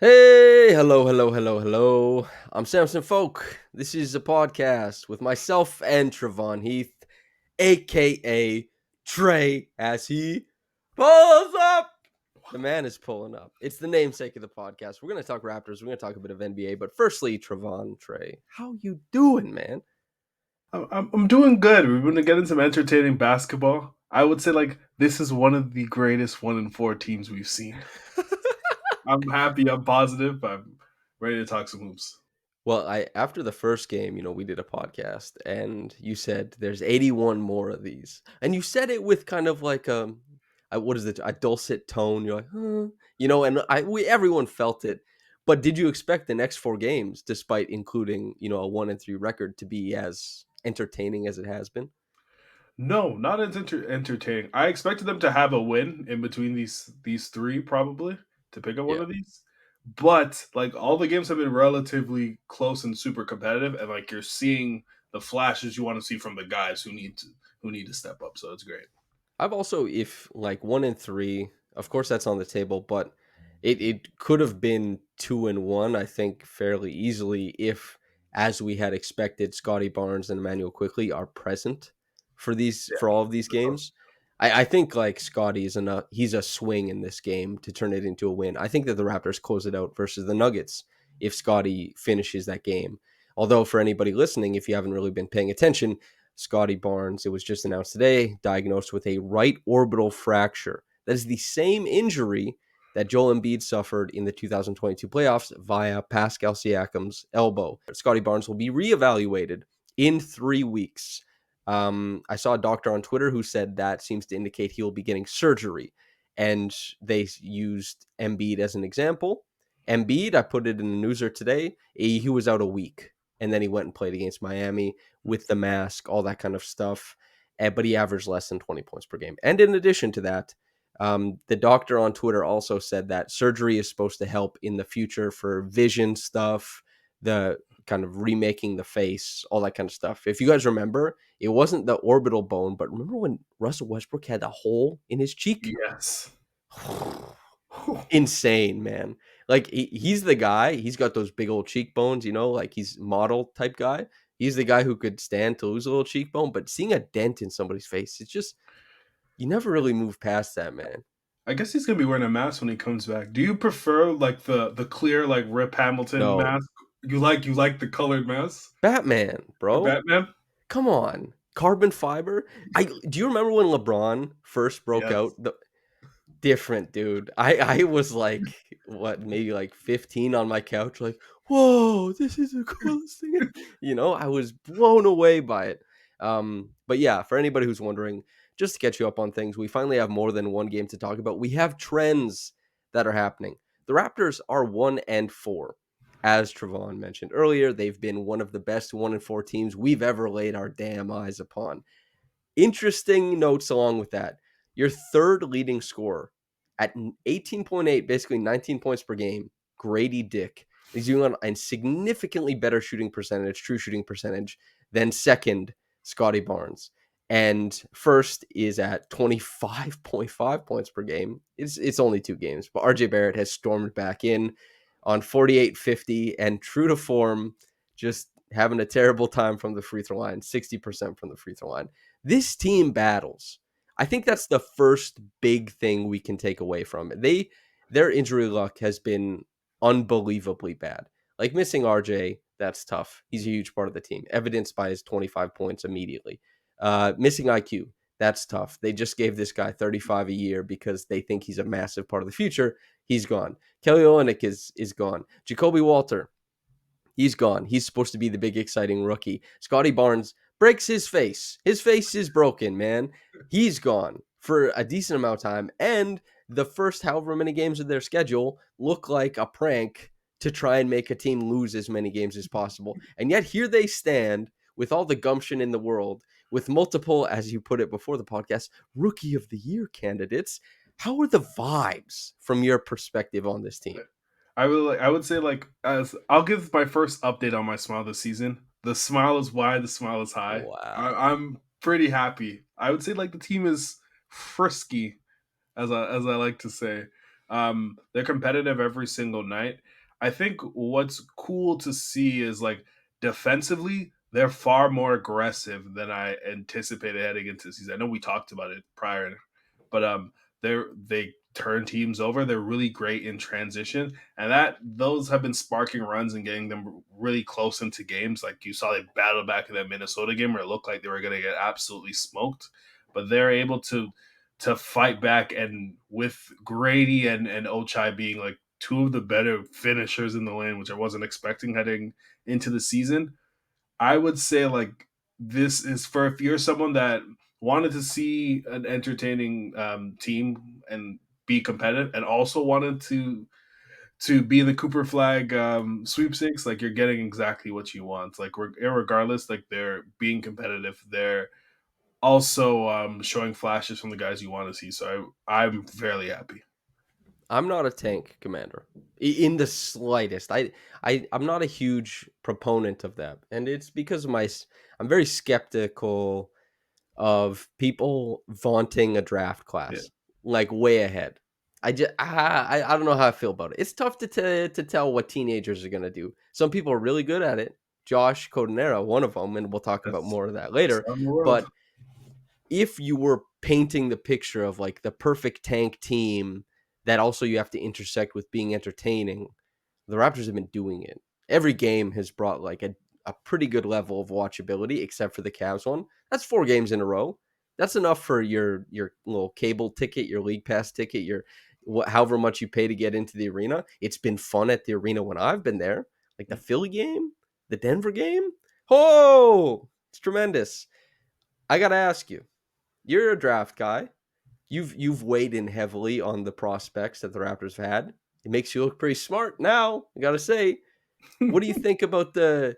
Hey, hello. I'm Samson Folk. This is a podcast with myself and Trevon Heath, aka Trey, as he pulls up. The man is pulling up. It's the namesake of the podcast. We're gonna talk Raptors. We're gonna talk a bit of NBA, but firstly, Trevon, Trey, how you doing, man? I'm doing good. We've been getting some entertaining basketball. I would say this is one of the greatest 1-4 teams we've seen. I'm happy. I'm positive. I'm ready to talk some hoops. Well, I after the first game, we did a podcast, and you said there's 81 more of these, and you said it with kind of like what is it, a dulcet tone. You're like, and we everyone felt it. But did you expect the next four games, despite including a 1-3 record, to be as entertaining as it has been? No, not as entertaining. I expected them to have a win in between these three, probably to pick up one Yeah. of these. But all the games have been relatively close and super competitive, and you're seeing the flashes you want to see from the guys who need to step up. So it's great. I've also, if like 1-3, of course that's on the table, but it could have been 2-1, I think, fairly easily if, as we had expected, Scottie Barnes and Immanuel quickly are present for all of these Yeah. games. I think like Scottie is enough. He's a swing in this game to turn it into a win. I think that the Raptors close it out versus the Nuggets if Scottie finishes that game. Although for anybody listening, if you haven't really been paying attention, Scottie Barnes, it was just announced today, diagnosed with a right orbital fracture. That is the same injury that Joel Embiid suffered in the 2022 playoffs via Pascal Siakam's elbow. Scottie Barnes will be reevaluated in 3 weeks. I saw a doctor on Twitter who said that seems to indicate he will be getting surgery. And they used Embiid as an example. Embiid, I put it in the newser today, he was out a week. And then he went and played against Miami with the mask, all that kind of stuff. But he averaged less than 20 points per game. And in addition to that, the doctor on Twitter also said that surgery is supposed to help in the future for vision stuff, the kind of remaking the face, all that kind of stuff. If you guys remember, it wasn't the orbital bone, but remember when Russell Westbrook had a hole in his cheek? Yes. Insane, man. Like he's the guy. He's got those big old cheekbones, like he's model type guy. He's the guy who could stand to lose a little cheekbone, but seeing a dent in somebody's face, it's just you never really move past that, man. I guess he's gonna be wearing a mask when he comes back. Do you prefer the clear Rip Hamilton No, mask? You like the colored mask? Batman, The bro. Batman? Come on, carbon fiber. I do you remember when LeBron first broke out? Yes. The different, dude. I was like, what, maybe like 15 on my couch, like, whoa, this is the coolest thing. I was blown away by it. But yeah, for anybody who's wondering, just to catch you up on things, we finally have more than one game to talk about. We have trends that are happening. The Raptors are 1-4. As Trevon mentioned earlier, they've been one of the best 1-4 teams we've ever laid our damn eyes upon. Interesting notes along with that. Your third leading scorer at 18.8, basically 19 points per game, Gradey Dick. He's doing a significantly better shooting percentage, true shooting percentage, than second, Scottie Barnes. And first is at 25.5 points per game. It's only 2 games, but RJ Barrett has stormed back in on 48-50 and true to form, just having a terrible time from the free throw line, 60% from the free throw line. This team battles. I think that's the first big thing we can take away from it. Their injury luck has been unbelievably bad. Like missing RJ, that's tough. He's a huge part of the team, evidenced by his 25 points immediately. Missing IQ, that's tough. They just gave this guy 35 a year because they think he's a massive part of the future. He's gone. Kelly Olynyk is gone. Jacoby Walter, he's gone. He's supposed to be the big, exciting rookie. Scottie Barnes breaks his face. His face is broken, man. He's gone for a decent amount of time. And the first however many games of their schedule look like a prank to try and make a team lose as many games as possible. And yet here they stand with all the gumption in the world, with multiple, as you put it before the podcast, rookie of the year candidates. How are the vibes from your perspective on this team? I would say as I'll give my first update on my smile this season. The smile is wide, the smile is high. Wow. I'm pretty happy. I would say the team is frisky, as I like to say. They're competitive every single night. I think what's cool to see is like defensively, they're far more aggressive than I anticipated heading into the season. I know we talked about it prior, but they turn teams over. They're really great in transition, and that those have been sparking runs and getting them really close into games. Like you saw, they battled back in that Minnesota game where it looked like they were going to get absolutely smoked, but they're able to fight back. And with Gradey and Ochai being like two of the better finishers in the lane, which I wasn't expecting heading into the season, I would say like this is for if you're someone that wanted to see an entertaining team and be competitive, and also wanted to be in the Cooper Flag sweepstakes, like you're getting exactly what you want. Like regardless, like they're being competitive, they're also showing flashes from the guys you want to see. So I'm fairly happy. I'm not a tank commander in the slightest. I'm not a huge proponent of that, and it's because of I'm very skeptical of people vaunting a draft Yeah. class like way ahead. I don't know how I feel about it. It's tough to tell what teenagers are gonna do. Some people are really good at it. Josh Codenera, one of them, and we'll talk about That's more of that best later. in the world. But if you were painting the picture of like the perfect tank team that also you have to intersect with being entertaining, the Raptors have been doing it. Every game has brought like a pretty good level of watchability, except for the Cavs one. That's 4 games in a row. That's enough for your little cable ticket, your league pass ticket, your however much you pay to get into the arena. It's been fun at the arena when I've been there, like the Philly game, the Denver game. Oh, it's tremendous. I gotta ask you, you're a draft guy. You've weighed in heavily on the prospects that the Raptors have had. It makes you look pretty smart now. I gotta say. What do you think about the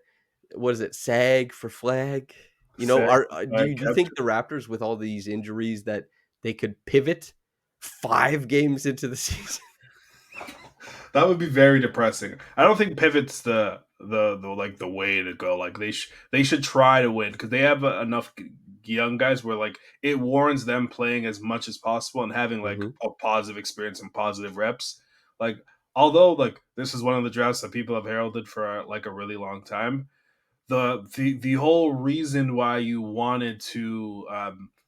what is it, SAG for Flagg? You know, Sick. do you think the Raptors with all these injuries that they could pivot 5 games into the season? That would be very depressing. I don't think pivot's the like the way to go. Like they should try to win because they have enough young guys where like it warrants them playing as much as possible and having like Mhm. a positive experience and positive reps. Like although like this is one of the drafts that people have heralded for like a really long time, the whole reason why you wanted to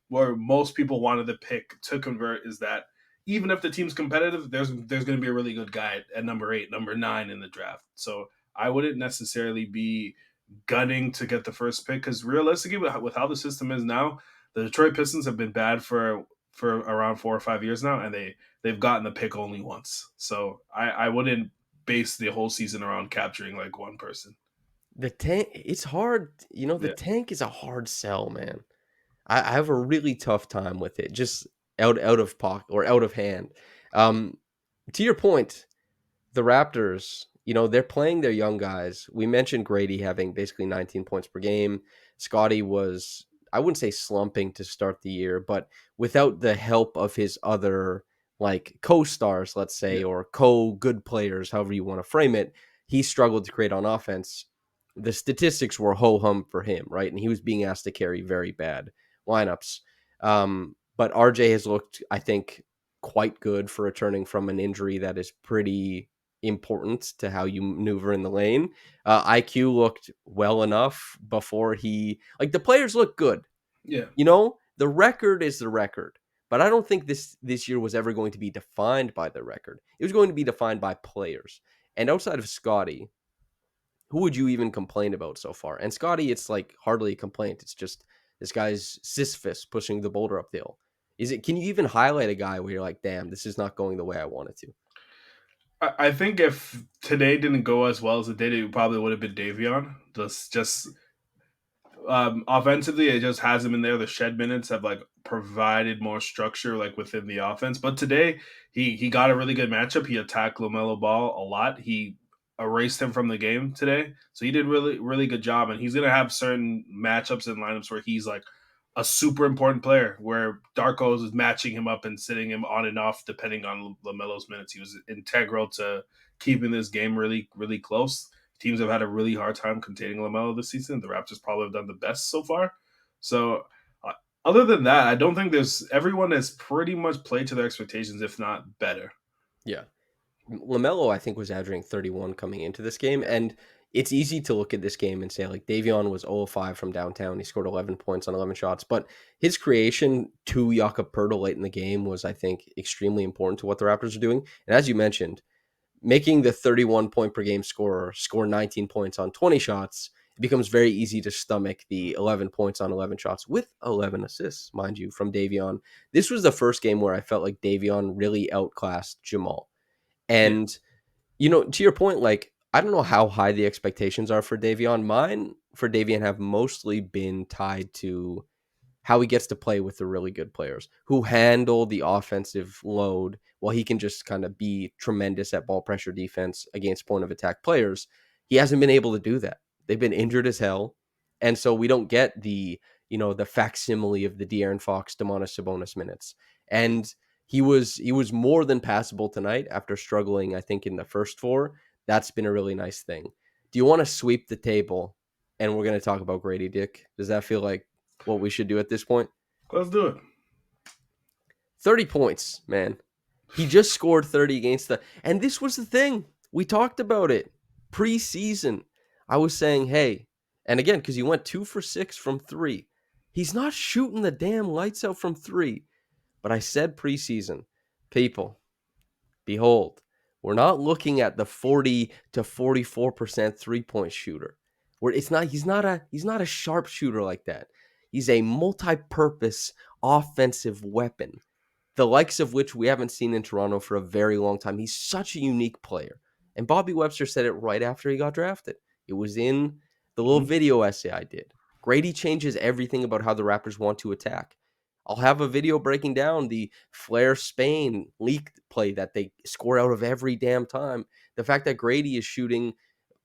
where most people wanted to pick to convert is that even if the team's competitive, there's going to be a really good guy at number 8, number 9 in the draft. So I wouldn't necessarily be gunning to get the first pick because realistically, with how the system is now, the Detroit Pistons have been bad for around 4 or 5 years now, and they've gotten the pick only once. So I wouldn't base the whole season around capturing like one person. The tank, it's hard. You know, the Yeah. tank is a hard sell, man. I have a really tough time with it, just out of pocket or out of hand. Um, to your point, the Raptors, you know, they're playing their young guys. We mentioned Gradey having basically 19 points per game. Scottie was, I wouldn't say slumping to start the year, but without the help of his other like co-stars, let's say, Yeah. or co-good players, however you want to frame it, he struggled to create on offense. The statistics were ho-hum for him, right? And he was being asked to carry very bad lineups. But RJ has looked, I think, quite good for returning from an injury that is pretty important to how you maneuver in the lane. IQ looked well enough before like the players look good. Yeah. You know, the record is the record, but I don't think this year was ever going to be defined by the record. It was going to be defined by players. And outside of Scottie, who would you even complain about so far? And Scottie, it's like hardly a complaint. It's just this guy's Sisyphus pushing the boulder up the hill. Is it? Can you even highlight a guy where you're like, damn, this is not going the way I wanted to? I think if today didn't go as well as it did, it probably would have been Davion. Just offensively, it just has him in there. The shed minutes have like provided more structure like within the offense. But today he got a really good matchup. He attacked LaMelo Ball a lot. He erased him from the game today. So he did really good job. And he's gonna have certain matchups and lineups where he's like a super important player where Darko is matching him up and sitting him on and off depending on LaMelo's minutes. He was integral to keeping this game really close. Teams have had a really hard time containing LaMelo this season. The Raptors probably have done the best so far. So, other than that, I don't think there's everyone has pretty much played to their expectations, if not better. Yeah. LaMelo, I think, was averaging 31 coming into this game, and it's easy to look at this game and say, like, Davion was 0 of 5 from downtown. He scored 11 points on 11 shots, but his creation to Jakob Poeltl late in the game was, I think, extremely important to what the Raptors are doing. And as you mentioned, making the 31 point per game scorer score 19 points on 20 shots, it becomes very easy to stomach the 11 points on 11 shots with 11 assists, mind you, from Davion. This was the first game where I felt like Davion really outclassed Jamal. Yeah. And to your point, like, I don't know how high the expectations are for Davion. Mine for Davion have mostly been tied to how he gets to play with the really good players who handle the offensive load while he can just kind of be tremendous at ball pressure defense against point of attack players. He hasn't been able to do that. They've been injured as hell. And so we don't get the facsimile of the De'Aaron Fox, Domantas Sabonis minutes. And he was more than passable tonight after struggling, I think, in the first four. That's been a really nice thing. Do you want to sweep the table? And we're going to talk about Gradey Dick. Does that feel like what we should do at this point? Let's do it. 30 points, man. He just scored 30 against and this was the thing. We talked about it preseason. I was saying, hey, and again, because he went 2 for 6 from three. He's not shooting the damn lights out from three. But I said preseason, people, behold, we're not looking at the 40 to 44% three-point shooter. Where he's not a sharp shooter like that. He's a multi-purpose offensive weapon, the likes of which we haven't seen in Toronto for a very long time. He's such a unique player. And Bobby Webster said it right after he got drafted. It was in the little Mhm. video essay I did. Grady changes everything about how the Raptors want to attack. I'll have a video breaking down the Flair Spain leak play that they score out of every damn time. The fact that Grady is shooting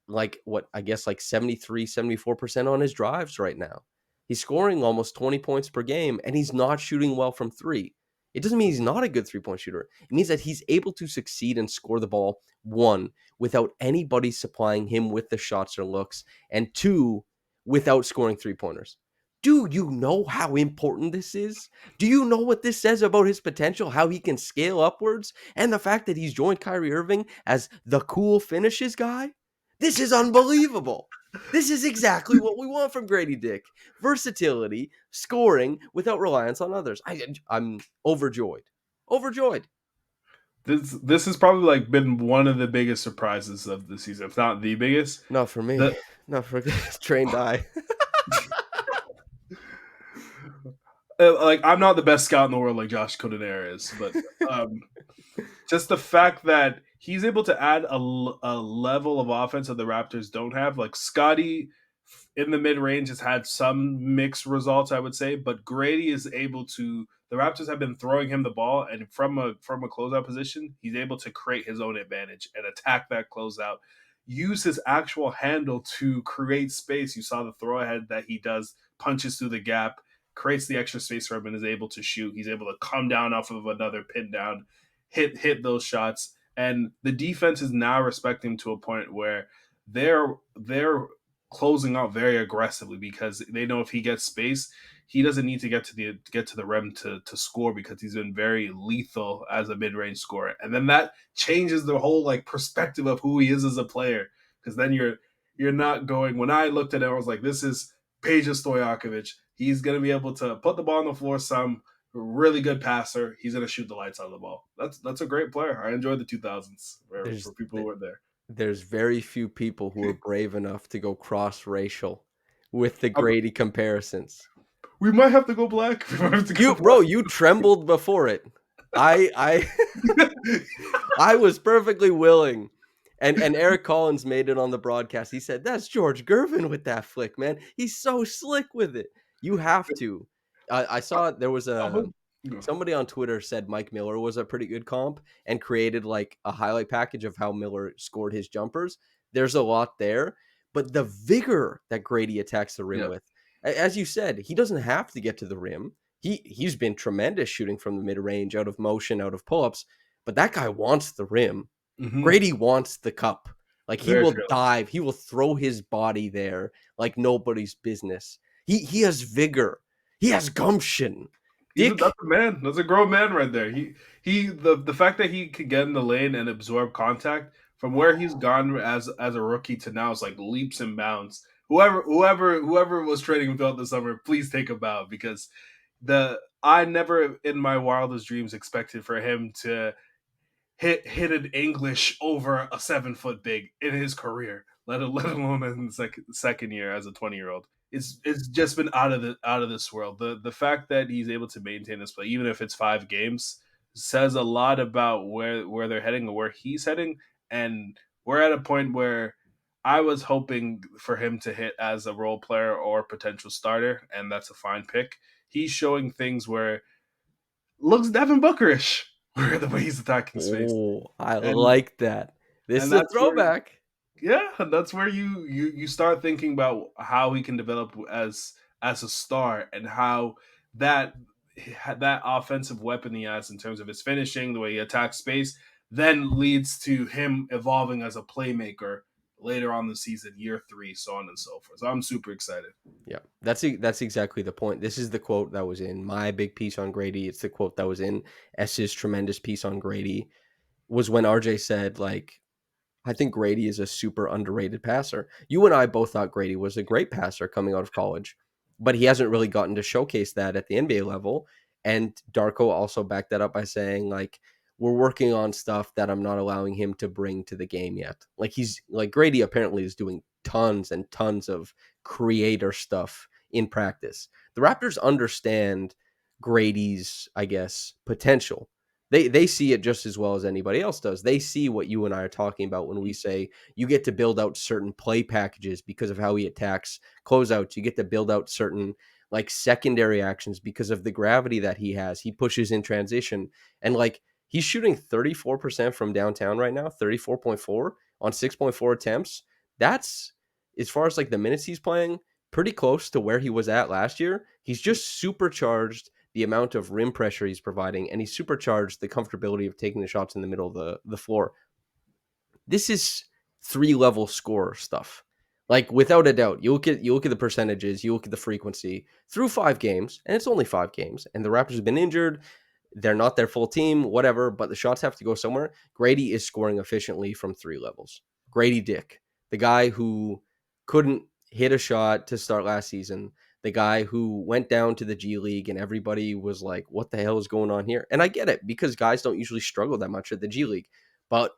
like what I guess like 73, 74% on his drives right now. He's scoring almost 20 points per game and he's not shooting well from three. It doesn't mean he's not a good three-point shooter. It means that he's able to succeed and score the ball, one, without anybody supplying him with the shots or looks, and two, without scoring three-pointers. Do you know how important this is? Do you know what this says about his potential, how he can scale upwards, and the fact that he's joined Kyrie Irving as the cool finishes guy? This is unbelievable. This is exactly what we want from Gradey Dick. Versatility, scoring without reliance on others. I'm overjoyed. Overjoyed. This has probably like been one of the biggest surprises of the season, if not the biggest. Not for me. The Not for trained eye. like I'm not the best scout in the world like Josh Codenere is, but um, just the fact that he's able to add a level of offense that the Raptors don't have. Like Scottie in the mid range has had some mixed results, I would say, but Grady is able to. The Raptors have been throwing him the ball, and from a closeout position, he's able to create his own advantage and attack that closeout. Use his actual handle to create space. You saw the throw ahead that he does, punches through the gap, creates the extra space for him, and is able to shoot. He's able to come down off of another pin down, hit those shots, and the defense is now respecting him to a point where they're closing out very aggressively because they know if he gets space, he doesn't need to get to the rim to score because he's been very lethal as a mid range scorer, and then that changes the whole like perspective of who he is as a player because then you're not going. When I looked at it, I was like, this is Peja Stojakovic. He's gonna be able to put the ball on the floor some really good passer. He's going to shoot the lights out of the ball. That's a great player. I enjoyed the 2000s for There's people who were there. there's very few people who are brave enough to go cross-racial with the Um, Grady comparisons. we might have to go black. We might have to go You bro, you trembled before it. I black. I was perfectly willing. And Eric Collins made it on the broadcast. He said, "That's George Gervin with that flick, man. He's so slick with it. You have to." I saw there was somebody on Twitter said Mike Miller was a pretty good comp and created like a highlight package of how Miller scored his jumpers. There's a lot there, but the vigor that Grady attacks the rim Yeah. with, as you said, he doesn't have to get to the rim. He's been tremendous shooting from the mid range, out of motion, out of pull ups, but that guy wants the rim. Mm-hmm. Grady wants the cup. Like he Very will true. dive, he will throw his body there like nobody's business. He has vigor. He has gumption. That's Dick, a man. That's a grown man right there. He The fact that he could get in the lane and absorb contact from where he's gone as a rookie to now is like leaps and bounds. Whoever was trading him throughout the summer, please take a bow, because the I never in my wildest dreams expected for him to hit an English over a 7 foot big in his career, let alone in the second year as a 20-year-old. It's just been out of this world. The fact that he's able to maintain this play, even if it's 5 games, says a lot about where they're heading or where he's heading. And we're at a point where I was hoping for him to hit as a role player or potential starter, and that's a fine pick. He's showing things where looks Devin Bookerish the way he's attacking space, Oh, I and like that. This and is a that's where throwback. yeah, that's where you start thinking about how he can develop as a star, and how that that offensive weapon he has in terms of his finishing, the way he attacks space, then leads to him evolving as a playmaker later on the season, year 3, so on and so forth. So I'm super excited. Yeah, that's exactly the point. This is the quote that was in my big piece on Gradey. It's the quote that was in S's tremendous piece on Gradey. Was when RJ said, like, I think Gradey is a super underrated passer. You and I both thought Gradey was a great passer coming out of college, but he hasn't really gotten to showcase that at the NBA level. And Darko also backed that up by saying, like, we're working on stuff that I'm not allowing him to bring to the game yet. Like, he's like, Gradey apparently is doing tons and tons of creator stuff in practice. The Raptors understand Gradey's, I guess, potential. They see it just as well as anybody else does. They see what you and I are talking about when we say you get to build out certain play packages because of how he attacks closeouts. You get to build out certain like secondary actions because of the gravity that he has. He pushes in transition, and like he's shooting 34% from downtown right now, 34.4 on 6.4 attempts. That's, as far as like the minutes he's playing, pretty close to where he was at last year. He's just supercharged the amount of rim pressure he's providing, and he's supercharged the comfortability of taking the shots in the middle of the floor. This is 3 level scorer stuff. Like, without a doubt, you look at the percentages, you look at the frequency through 5 games, and it's only 5 games, and the Raptors have been injured. They're not their full team, whatever, but the shots have to go somewhere. Gradey is scoring efficiently from 3 levels. Gradey Dick, the guy who couldn't hit a shot to start last season, the guy who went down to the G League and everybody was like, what the hell is going on here? And I get it, because guys don't usually struggle that much at the G League. But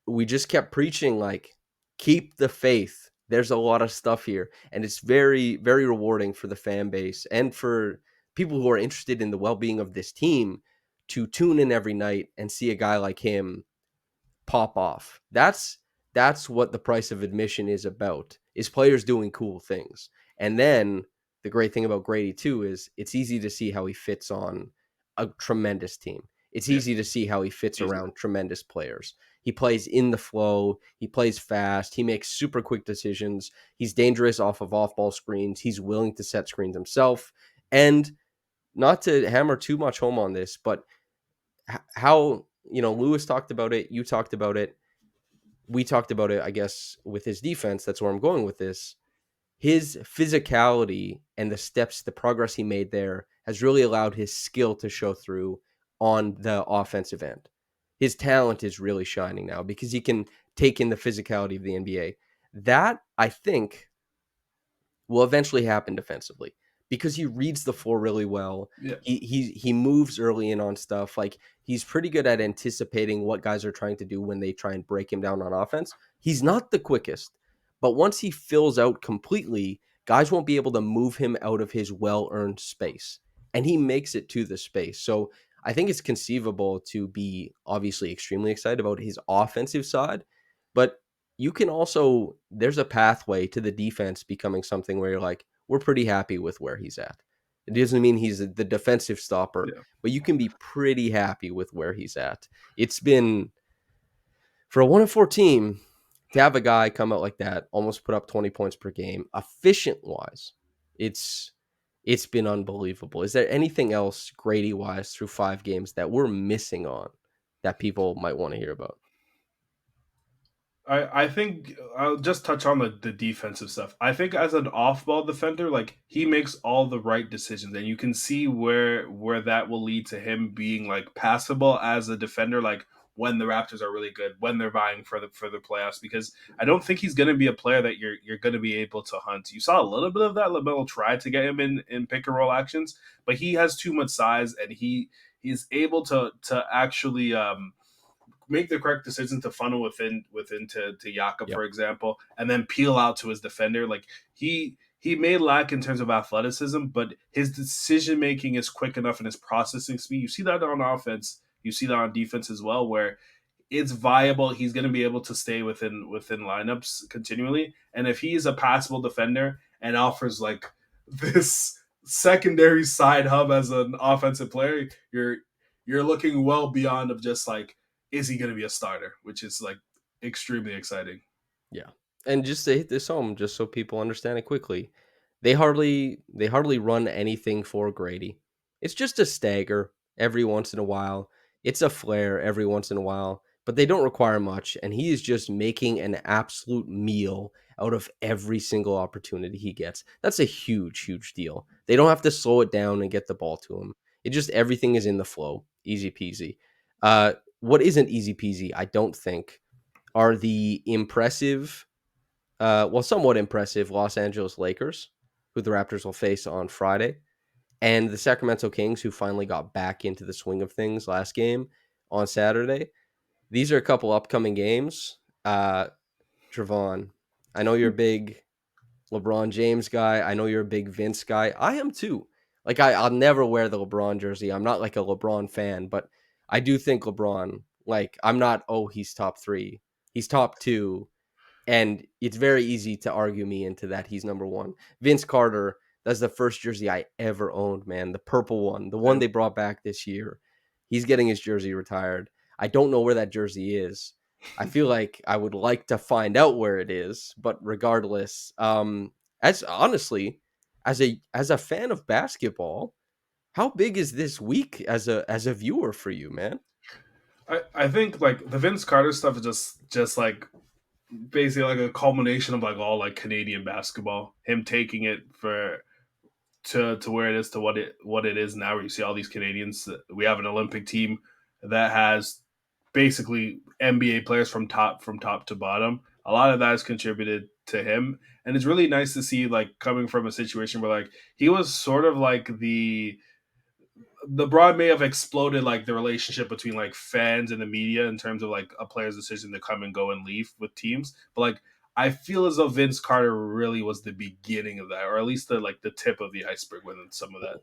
we just kept preaching, like, keep the faith. There's a lot of stuff here, and it's very, very rewarding for the fan base and for people who are interested in the well-being of this team to tune in every night and see a guy like him pop off. That's what the price of admission is about, is players doing cool things. And then the great thing about Gradey too is it's easy to see how he fits on a tremendous team. It's Yeah, easy to see how he fits easily. around tremendous players. He plays in the flow, he plays fast, he makes super quick decisions. He's dangerous off of off-ball screens. He's willing to set screens himself. And not to hammer too much home on this, but how, Lewis talked about it, you talked about it, we talked about it, I guess, with his defense. That's where I'm going with this. His physicality and the steps, the progress he made there has really allowed his skill to show through on the offensive end. His talent is really shining now because he can take in the physicality of the NBA. That, I think, will eventually happen defensively because he reads the floor really well. Yeah, He moves early in on stuff. Like, he's pretty good at anticipating what guys are trying to do when they try and break him down on offense. He's not the quickest, but once he fills out completely, guys won't be able to move him out of his well-earned space, and he makes it to the space. So I think it's conceivable to be obviously extremely excited about his offensive side, but you can also, there's a pathway to the defense becoming something where you're like, we're pretty happy with where he's at. It doesn't mean he's the defensive stopper, yeah. but you can be pretty happy with where he's at. It's been, for a 1-4 team, to have a guy come out like that, almost put up 20 points per game, efficient wise, it's it's been unbelievable. Is there anything else Grady wise through 5 games that we're missing on that people might want to hear about? I think I'll just touch on the defensive stuff. I think as an off ball defender, like he makes all the right decisions, and you can see where that will lead to him being like passable as a defender, like when the Raptors are really good, when they're vying for the playoffs. Because I don't think he's going to be a player that you're going to be able to hunt. You saw a little bit of that. LaMelo tried to get him in pick and roll actions, but he has too much size, and he's able to actually make the correct decision to funnel within to Yaka, Yep. for example, and then peel out to his defender. Like he may lack in terms of athleticism, but his decision making is quick enough and his processing speed. You see that on offense. You see that on defense as well, where it's viable. He's going to be able to stay within lineups continually. And if he's a passable defender and offers like this secondary side hub as an offensive player, you're looking well beyond of just like, is he going to be a starter, which is like extremely exciting. Yeah. And just to hit this home, just so people understand it quickly, they hardly run anything for Grady. It's just a stagger every once in a while. It's a flare every once in a while, but they don't require much. And he is just making an absolute meal out of every single opportunity he gets. That's a huge, huge deal. They don't have to slow it down and get the ball to him. It just everything is in the flow. Easy peasy. What isn't easy peasy, I don't think, are the impressive, well, somewhat impressive Los Angeles Lakers, who the Raptors will face on Friday, and the Sacramento Kings, who finally got back into the swing of things last game on Saturday. These are a couple upcoming games. Trevon, I know you're a big LeBron James guy. I know you're a big Vince guy. I am too. Like I'll never wear the LeBron jersey. I'm not like a LeBron fan, but I do think LeBron. Like I'm not. Oh, he's top three. He's top two, and it's very easy to argue me into that he's number one. Vince Carter, that's the first jersey I ever owned, man. The purple one, the one Yeah. they brought back this year. He's getting his jersey retired. I don't know where that jersey is. I feel like I would like to find out where it is, but regardless, as honestly, as a fan of basketball, how big is this week as a viewer for you, man? I think like the Vince Carter stuff is just like basically like a culmination of like all like Canadian basketball. Him taking it for to where it is to what it is now, where you see all these Canadians. We have an Olympic team that has basically NBA players from top to bottom. A lot of that is contributed to him, and it's really nice to see like coming from a situation where like he was sort of like the broad may have exploded like the relationship between like fans and the media in terms of like a player's decision to come and go and leave with teams. But like I feel as though Vince Carter really was the beginning of that, or at least the like the tip of the iceberg with some of that.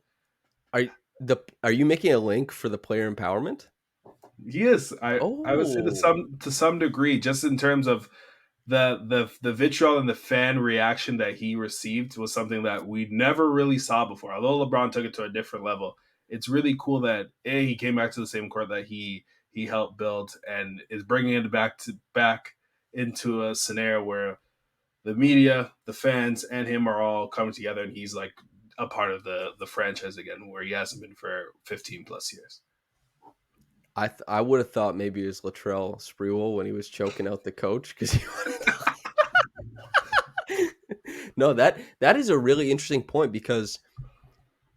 Are are you making a link for the player empowerment? He is. I would say Oh, to some degree, just in terms of the vitriol and the fan reaction that he received was something that we never really saw before. Although LeBron took it to a different level, it's really cool that he came back to the same court that he helped build and is bringing it back into a scenario where the media, the fans, and him are all coming together, and he's like a part of the franchise again, where he hasn't been for 15 plus years. I would have thought maybe it was Latrell Sprewell when he was choking out the coach because he no, that is a really interesting point because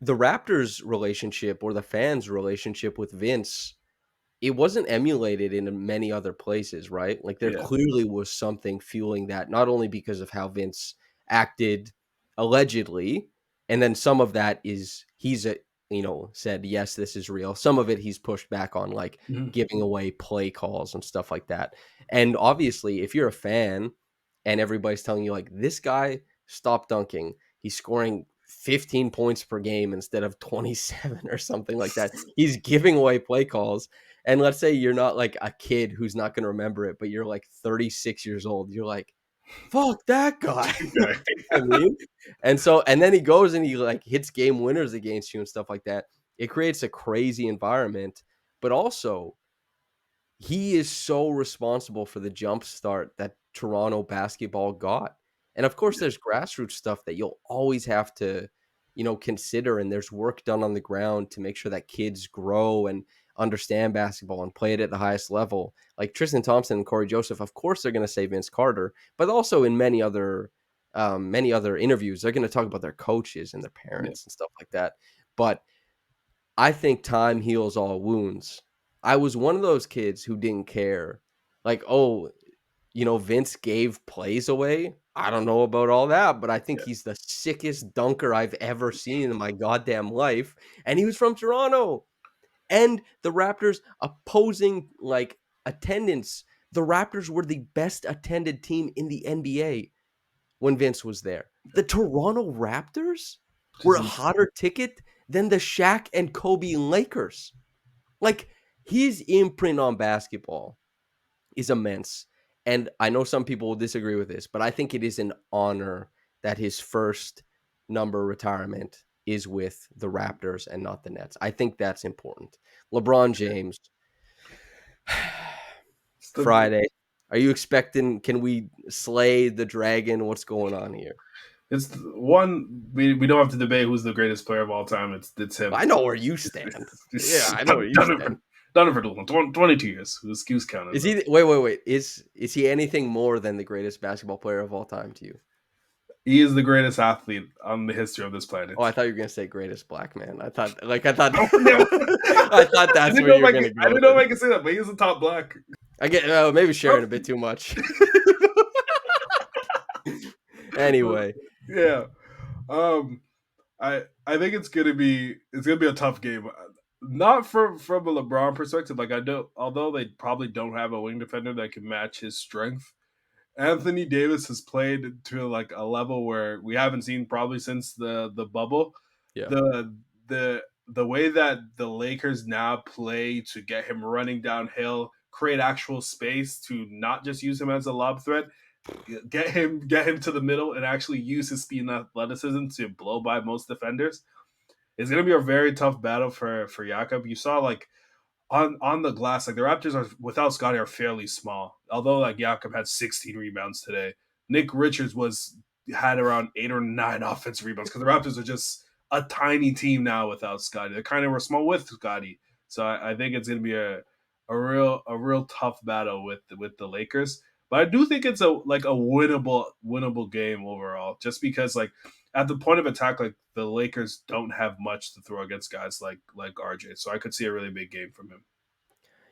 the Raptors' relationship or the fans' relationship with Vince, it wasn't emulated in many other places, right? Like there Yeah. clearly was something fueling that, not only because of how Vince acted allegedly, and then some of that is he's said yes, this is real. Some of it he's pushed back on, like Mhm. giving away play calls and stuff like that. And obviously, if you're a fan and everybody's telling you like this guy stopped dunking, he's scoring 15 points per game instead of 27 or something like that. He's giving away play calls, and let's say you're not like a kid who's not going to remember it, but you're like 36 years old. You're like, fuck that guy. You Okay. know what I mean? And then he goes and he like hits game winners against you and stuff like that. It creates a crazy environment, but also he is so responsible for the jump start that Toronto basketball got. And of course, there's grassroots stuff that you'll always have to, consider. And there's work done on the ground to make sure that kids grow. And understand basketball and play it at the highest level. Like Tristan Thompson and Corey Joseph, of course they're going to say Vince Carter, but also in many other interviews, they're going to talk about their coaches and their Yeah. parents and stuff like that. But I think time heals all wounds. I was one of those kids who didn't care. Like, oh, Vince gave plays away. I don't know about all that, but I think Yeah. he's the sickest dunker I've ever seen in my goddamn life. And he was from Toronto. And the Raptors opposing like attendance. The Raptors were the best attended team in the NBA when Vince was there. The Toronto Raptors Which were is a insane. hotter ticket than the Shaq and Kobe Lakers. Like his imprint on basketball is immense. And I know some people will disagree with this, but I think it is an honor that his first number retirement is with the Raptors and not the Nets. I think that's important. LeBron James, It's the Friday. Are you expecting? Can we slay the dragon? What's going on here? one we don't have to debate who's the greatest player of all time. It's him. I know where you stand. Yeah, I know where you stand. Done it for 22 years. Who's counting Is though? he? Wait. Is he anything more than the greatest basketball player of all time to you? He is the greatest athlete on the history of this Oh, I planet. thought you were gonna say greatest black man. I thought, Oh, no. I thought that's where you were gonna I go didn't with know if it. I could say that, but he's the top black. I get maybe sharing a bit too much. Anyway, Yeah. Um, I think it's gonna be a tough game. Not from a LeBron perspective. Like I don't, although they probably don't have a wing defender that can match his strength. Anthony Davis has played to like a level where we haven't seen probably since the bubble. yeah, The way that the Lakers now play to get him running downhill, create actual space to not just use him as a lob threat, get him to the middle and actually use his speed and athleticism to blow by most defenders. It's going to be a very tough battle for Jakob. You saw like on the glass, like the Raptors are without Scottie are fairly small. Although like Jakob had 16 rebounds today, Nick Richards had around 8 or 9 offensive rebounds because the Raptors are just a tiny team now without Scottie. They kind of were small with Scottie, so I think it's going to be a real tough battle with the Lakers. But I do think it's a winnable game overall, just because like at the point of attack, like the Lakers don't have much to throw against guys like RJ. So I could see a really big game from him.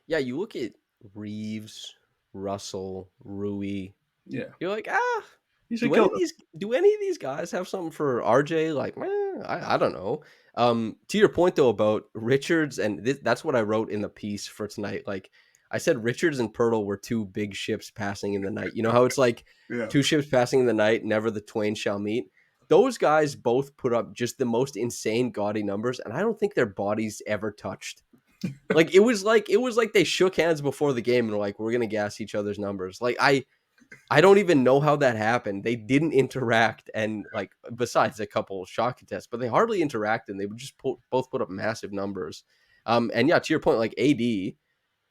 yeah. You look at Reeves, Russell, Rui. Yeah, You're like, he should do any kill of these do any of these guys have something for RJ? Like, I don't know. To your point though about Richards, and that's what I wrote in the piece for tonight. Like, I said Richards and Pirtle were two big ships passing in the night. You know how it's like him. Yeah, two ships passing in the night, never the twain shall meet. Those guys both put up just the most insane gaudy numbers, and I don't think their bodies ever touched. Like it was like they shook hands before the game and were like, we're gonna gas each other's numbers. Like I don't even know how that happened. They didn't interact, and like besides a couple shot contests, but they hardly interacted. And they would just both put up massive numbers. And yeah, to your point, like AD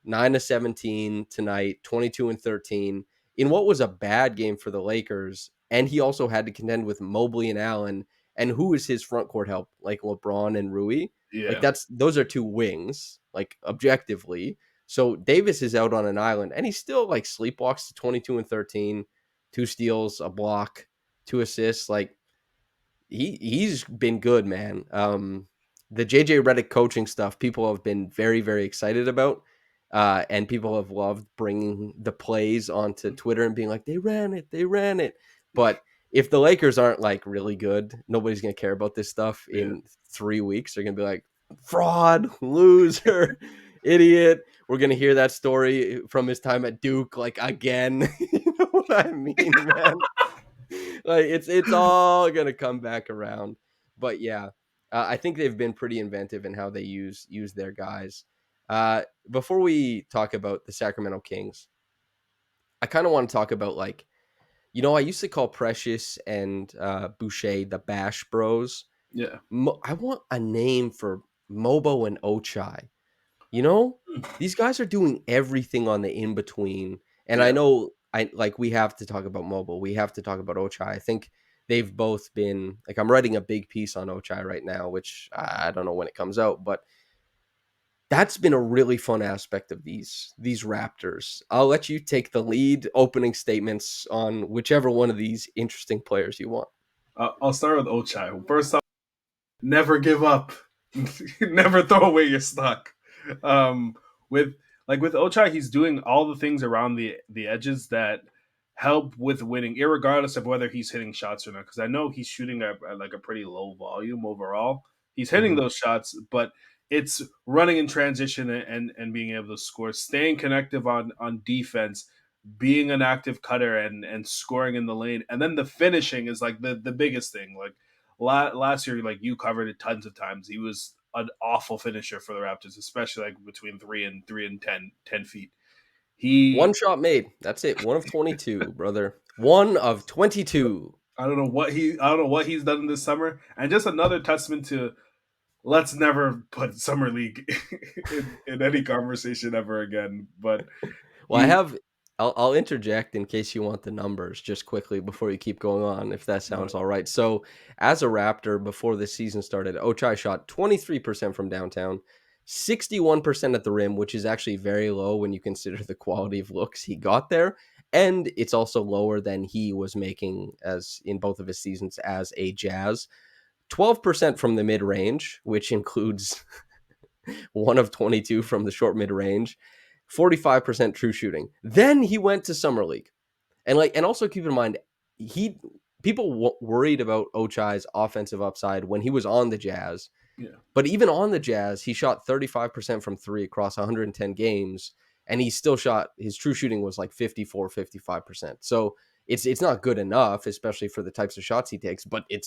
9 of 17 tonight, 22 and 13 in what was a bad game for the Lakers, and he also had to contend with Mobley and Allen, and who is his front court help like LeBron and Rui. Like yeah. those are two wings, like objectively. So Davis is out on an island, and he still like sleepwalks to 22 and 13, 2 steals, a block, 2 assists. Like he's been good, man. The JJ Redick coaching stuff, people have been very very excited about, and people have loved bringing the plays onto Twitter and being like, they ran it. But if the Lakers aren't like really good, nobody's gonna care about this stuff Yeah. in 3 weeks. They're gonna be like, fraud, loser, idiot. We're gonna hear that story from his time at Duke like again. You know what I mean, man? Like it's all gonna come back around. But yeah, I think they've been pretty inventive in how they use their guys. Before we talk about the Sacramento Kings, I kind of want to talk about like I used to call Precious and Boucher the Bash Bros. Yeah. I want a name for Mogbo and Ochai. You know, these guys are doing everything on the in between. And I Yeah. know we have to talk about mobile. We have to talk about Ochai. I think they've both been like I'm writing a big piece on Ochai right now, which I don't know when it comes out, but That's been a really fun aspect of these Raptors. I'll let you take the lead opening statements on whichever one of these interesting players you want. I'll start with Ochai. First off, never give up. Never throw away your stock. Um, with with Ochai, he's doing all the things around the edges that help with winning, irregardless of whether he's hitting shots or not. Because I know he's shooting at like a pretty low volume overall. He's hitting Mhm. those shots, but it's running in transition and being able to score, staying connective on defense, being an active cutter and scoring in the lane, and then the finishing is like the biggest thing. Like last year, like you covered it tons of times. He was an awful finisher for the Raptors, especially like between 3 and 10 feet. One He, shot made. That's it. One of 22, brother. One of 22. I don't know what he's done this summer, and just another testament to let's never put summer league in any conversation ever again. But Well, he, I'll interject in case you want the numbers just quickly before you keep going on, if that uh, sounds all right. So, as a Raptor, before the season started, Ochai shot 23% from downtown, 61% at the rim, which is actually very low when you consider the quality of looks he got there. And it's also lower than he was making as in both of his seasons as a Jazz. 12% from the mid range, which includes one of 22 from the short mid range, 45% true shooting. Then he went to summer league. And also keep in mind he people worried about Ochai's offensive upside when he was on the Jazz, yeah, but even on the Jazz, he shot 35% from 3 across 110 games and he still shot his true shooting was like 54, 55%. So it's not good enough, especially for the types of shots he takes, but yeah,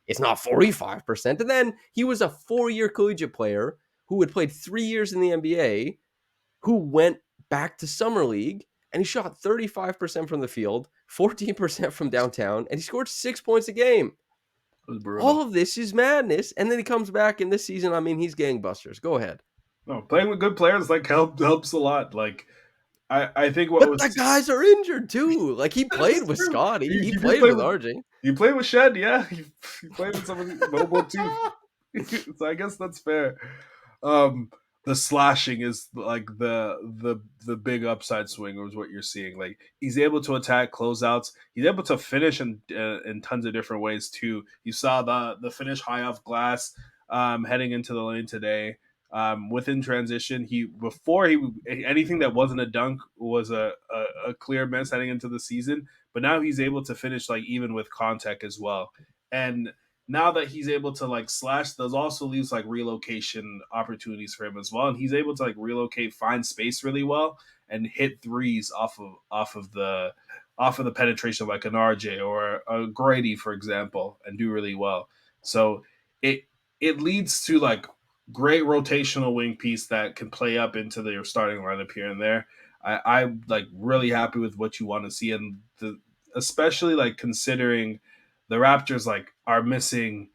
it's not 45%. And then he was a 4-year collegiate player who had played 3 years in the NBA who went back to summer league and he shot 35% from the field, 14% from downtown, and he scored 6 points a game. it was All brutal. of this is madness. And then he comes back in this season. I mean, he's gangbusters. Go ahead. No, playing with good players like helps a lot. Like I think what But was the guys are injured too. Like he That played is with true. Scottie, he He did played play with with RJ. he played with Shed, yeah. He played with some of the Mogbo too. So I guess that's fair. Um, the slashing is like the big upside swing is what you're seeing. Like he's able to attack closeouts. He's able to finish in tons of different ways too. You saw the finish high off glass, heading into the lane today. Within transition, he before he anything that wasn't a dunk was a clear miss heading into the season. But now he's able to finish like even with contact as well. And now that he's able to like slash, those also leaves like relocation opportunities for him as well. And he's able to like relocate, find space really well, and hit threes off of the penetration like an RJ or a Gradey, for example, and do really well. So it it leads to like great rotational wing piece that can play up into their starting lineup here and there. I'm like really happy with what you want to see, and especially like considering the Raptors like are missing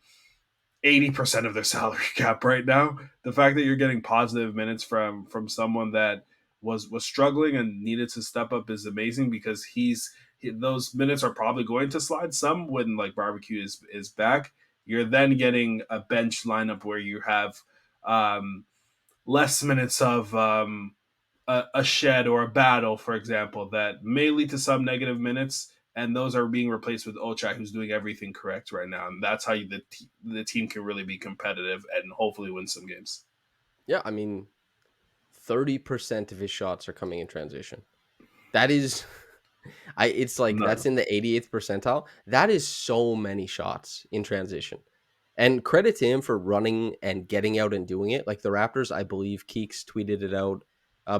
80% of their salary cap right now. The fact that you're getting positive minutes from someone that was struggling and needed to step up is amazing because those minutes are probably going to slide some when like barbecue is back. You're then getting a bench lineup where you have um, less minutes of a shed or a battle, for example, that may lead to some negative minutes, and those are being replaced with Ochai, who's doing everything correct right now, and that's how the team can really be competitive and hopefully win some games. Yeah, I mean, 30% of his shots are coming in transition. That is I it's like No, that's in the 88th percentile. That is so many shots in transition. And credit to him for running and getting out and doing it. Like the Raptors, I believe Keeks tweeted it out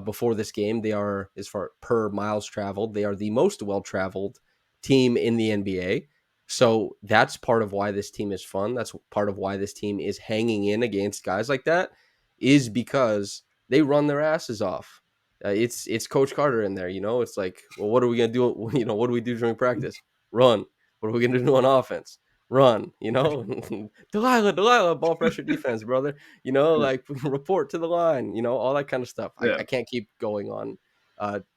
before this game. They are, as far per miles traveled, they are the most well traveled team in the NBA. So that's part of why this team is fun. That's part of why this team is hanging in against guys like that, is because they run their asses off. It's Coach Carter in there. It's like, well, what are we gonna do? What do we do during practice? Run. What are we gonna do on offense? Run. Delilah, ball pressure defense, brother. Like report to the line. All that kind of stuff. I, yeah, I can't keep going on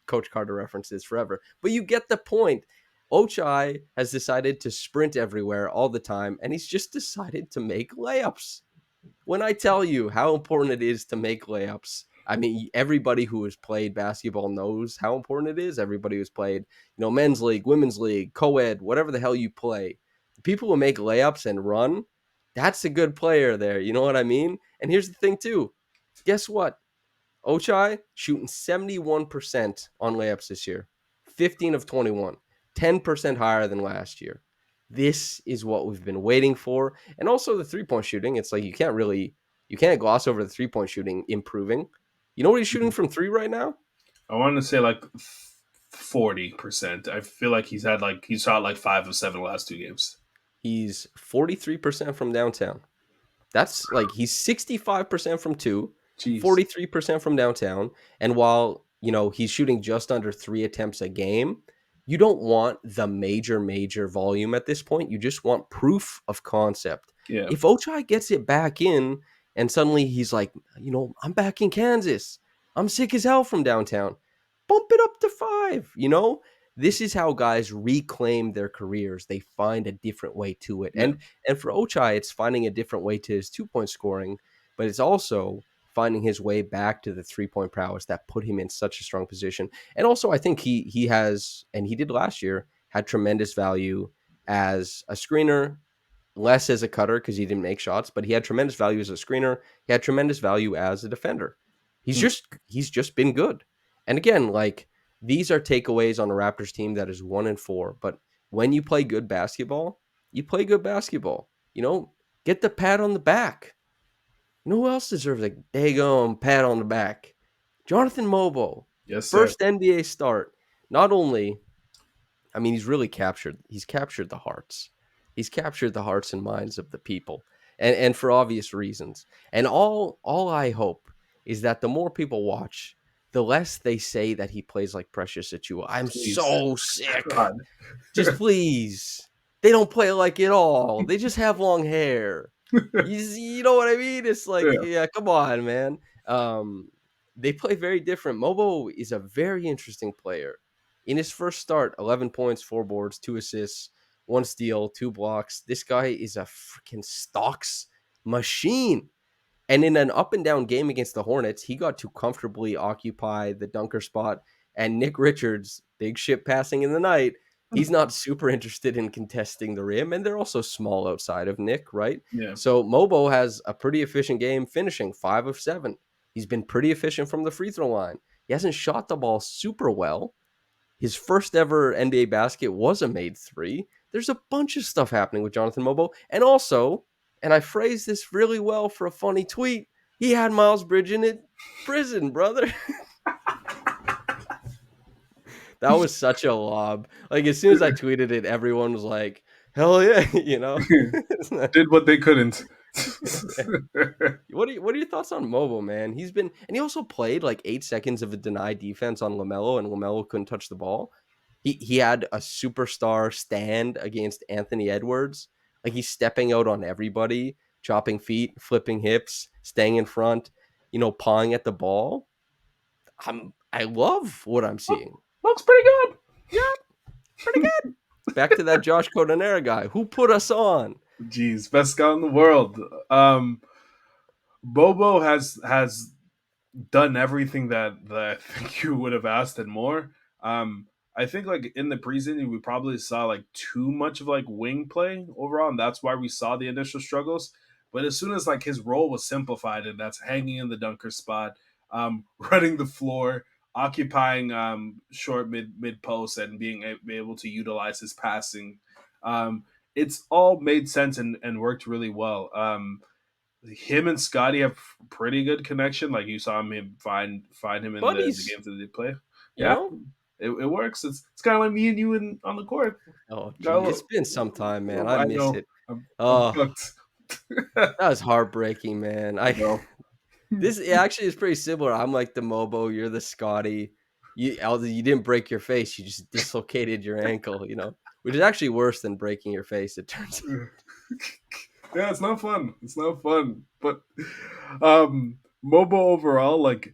Coach Carter references forever, but you get the point. Ochai has decided to sprint everywhere all the time, and he's just decided to make layups. When I tell you how important it is to make layups, I mean, everybody who has played basketball knows how important it is. Everybody who's played, men's league, women's league, co-ed, whatever the hell you play, the people who make layups and run, that's a good player there. You know what I mean? And here's the thing too. Guess what? Ochai shooting 71% on layups this year, 15 of 21, 10% higher than last year. This is what we've been waiting for. And also the three-point shooting. It's like you can't gloss over the three-point shooting improving. You know what he's shooting from three right now? I want to say like 40%. I feel like he's shot like 5 of 7 the last 2 games. He's 43% from downtown. That's like he's 65% from two, Jeez. 43% from downtown. And while, he's shooting just under 3 attempts a game, you don't want the major volume at this point. You just want proof of concept. Yeah. If Ochai gets it back in and suddenly he's like, I'm back in Kansas. I'm sick as hell from downtown. Bump it up to 5. This is how guys reclaim their careers. They find a different way to it. Yeah. And for Ochai, it's finding a different way to his 2-point scoring, but it's also finding his way back to the 3-point prowess that put him in such a strong position. And also, I think he has, and he did last year, had tremendous value as a screener, less as a cutter because he didn't make shots, but he had tremendous value as a screener. He had tremendous value as a defender. Hmm. He's just been good. And again, like these are takeaways on a Raptors team that is 1-4. But when you play good basketball, you play good basketball. Get the pat on the back. Who else deserves a daggone pat on the back? Jonathan Mogbo, Yes, sir. first NBA start. Not only, I mean, he's captured the hearts. He's captured the hearts and minds of the people. And for obvious reasons. And all I hope is that the more people watch, the less they say that he plays like Precious Achua. I'm Please. so sick. God. Just please. They don't play like it all. They just have long hair. You know what I mean? It's like, Yeah. yeah, come on, man. Um, they play very different. Mobo is a very interesting player. In his first start, 11 points, 4 boards, 2 assists, 1 steal, 2 blocks. This guy is a freaking stocks machine. And in an up and down game against the Hornets, he got to comfortably occupy the dunker spot. And Nick Richards, big ship passing in the night, he's not super interested in contesting the rim. And they're also small outside of Nick, right? Yeah. So Mobo has a pretty efficient game, finishing 5 of 7. He's been pretty efficient from the free throw line. He hasn't shot the ball super well. His first ever NBA basket was a made three. There's a bunch of stuff happening with Jonathan Mobo. And also, and I phrased this really well for a funny tweet, he had Miles Bridge in prison, brother. That was such a lob. Like, as soon as I tweeted it, everyone was like, hell yeah, Did what they couldn't. What are your thoughts on Mobo, man? And he also played like 8 seconds of a denied defense on LaMelo, and LaMelo couldn't touch the ball. He had a superstar stand against Anthony Edwards. Like he's stepping out on everybody, chopping feet, flipping hips, staying in front, pawing at the ball. I love what I'm seeing. Looks pretty good. Yeah, pretty good. Back to that Josh Codanera guy. Who put us on? Jeez, best scout in the world. Bobo has done everything that I think you would have asked and more. I think like in the preseason we probably saw like too much of like wing play overall, and that's why we saw the initial struggles. But as soon as like his role was simplified, and that's hanging in the dunker spot, running the floor, occupying short mid post, and being able to utilize his passing, it's all made sense and worked really well. Him and Scottie have pretty good connection. Like you saw him find him in the Buddies, games that they play. you Yeah, know? it works. It's kind of like me and you on the court. Oh, Got a gee, it's been some time, man. I I miss know. it. I'm Oh, cooked. that was heartbreaking, man. I know. This actually is pretty similar. I'm like the Mobo, you're the Scotty. Although you didn't break your face, you just dislocated your ankle, which is actually worse than breaking your face, it turns out. Yeah, it's not fun. It's not fun. But Mobo overall, like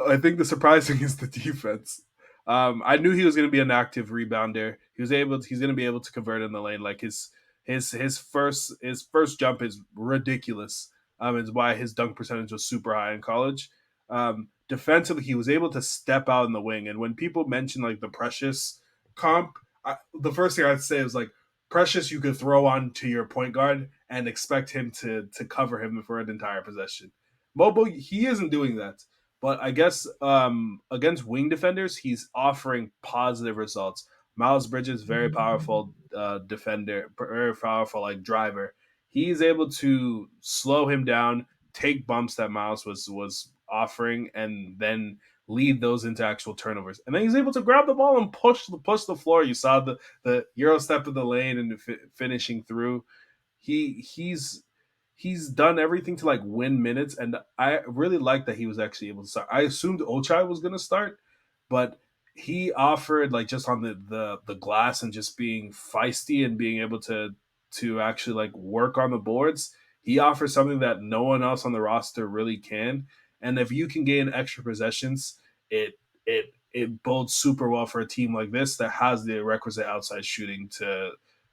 I think the surprising is the defense. I knew he was going to be an active rebounder. He's going to be able to convert in the lane. Like his first jump is ridiculous. It's why his dunk percentage was super high in college. Defensively, he was able to step out in the wing. And when people mention like the Precious comp, the first thing I'd say is like Precious, you could throw on to your point guard and expect him to cover him for an entire possession. Mogbo, he isn't doing that. But I guess against wing defenders, he's offering positive results. Miles Bridges, very powerful defender, very powerful like driver. He's able to slow him down, take bumps that Miles was offering, and then lead those into actual turnovers. And then he's able to grab the ball and push the floor. You saw the Euro step in the lane and finishing through. He's done everything to like win minutes, and I really like that he was actually able to start. I assumed Ochai was going to start, but he offered like just on the glass and just being feisty and being able to actually like work on the boards. He offers something that no one else on the roster really can. And if you can gain extra possessions, it bodes super well for a team like this that has the requisite outside shooting to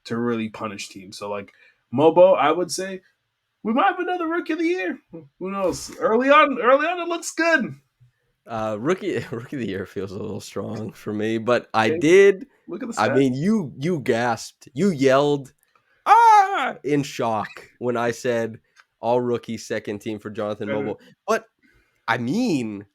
really punish teams. So like Mobo, I would say we might have another rookie of the year. Who knows? Early on, it looks good. Rookie of the year feels a little strong for me, but I Okay, did. look at the I stats. mean, you gasped, you yelled, ah, in shock when I said all rookie second team for Jonathan Mobile. But I mean,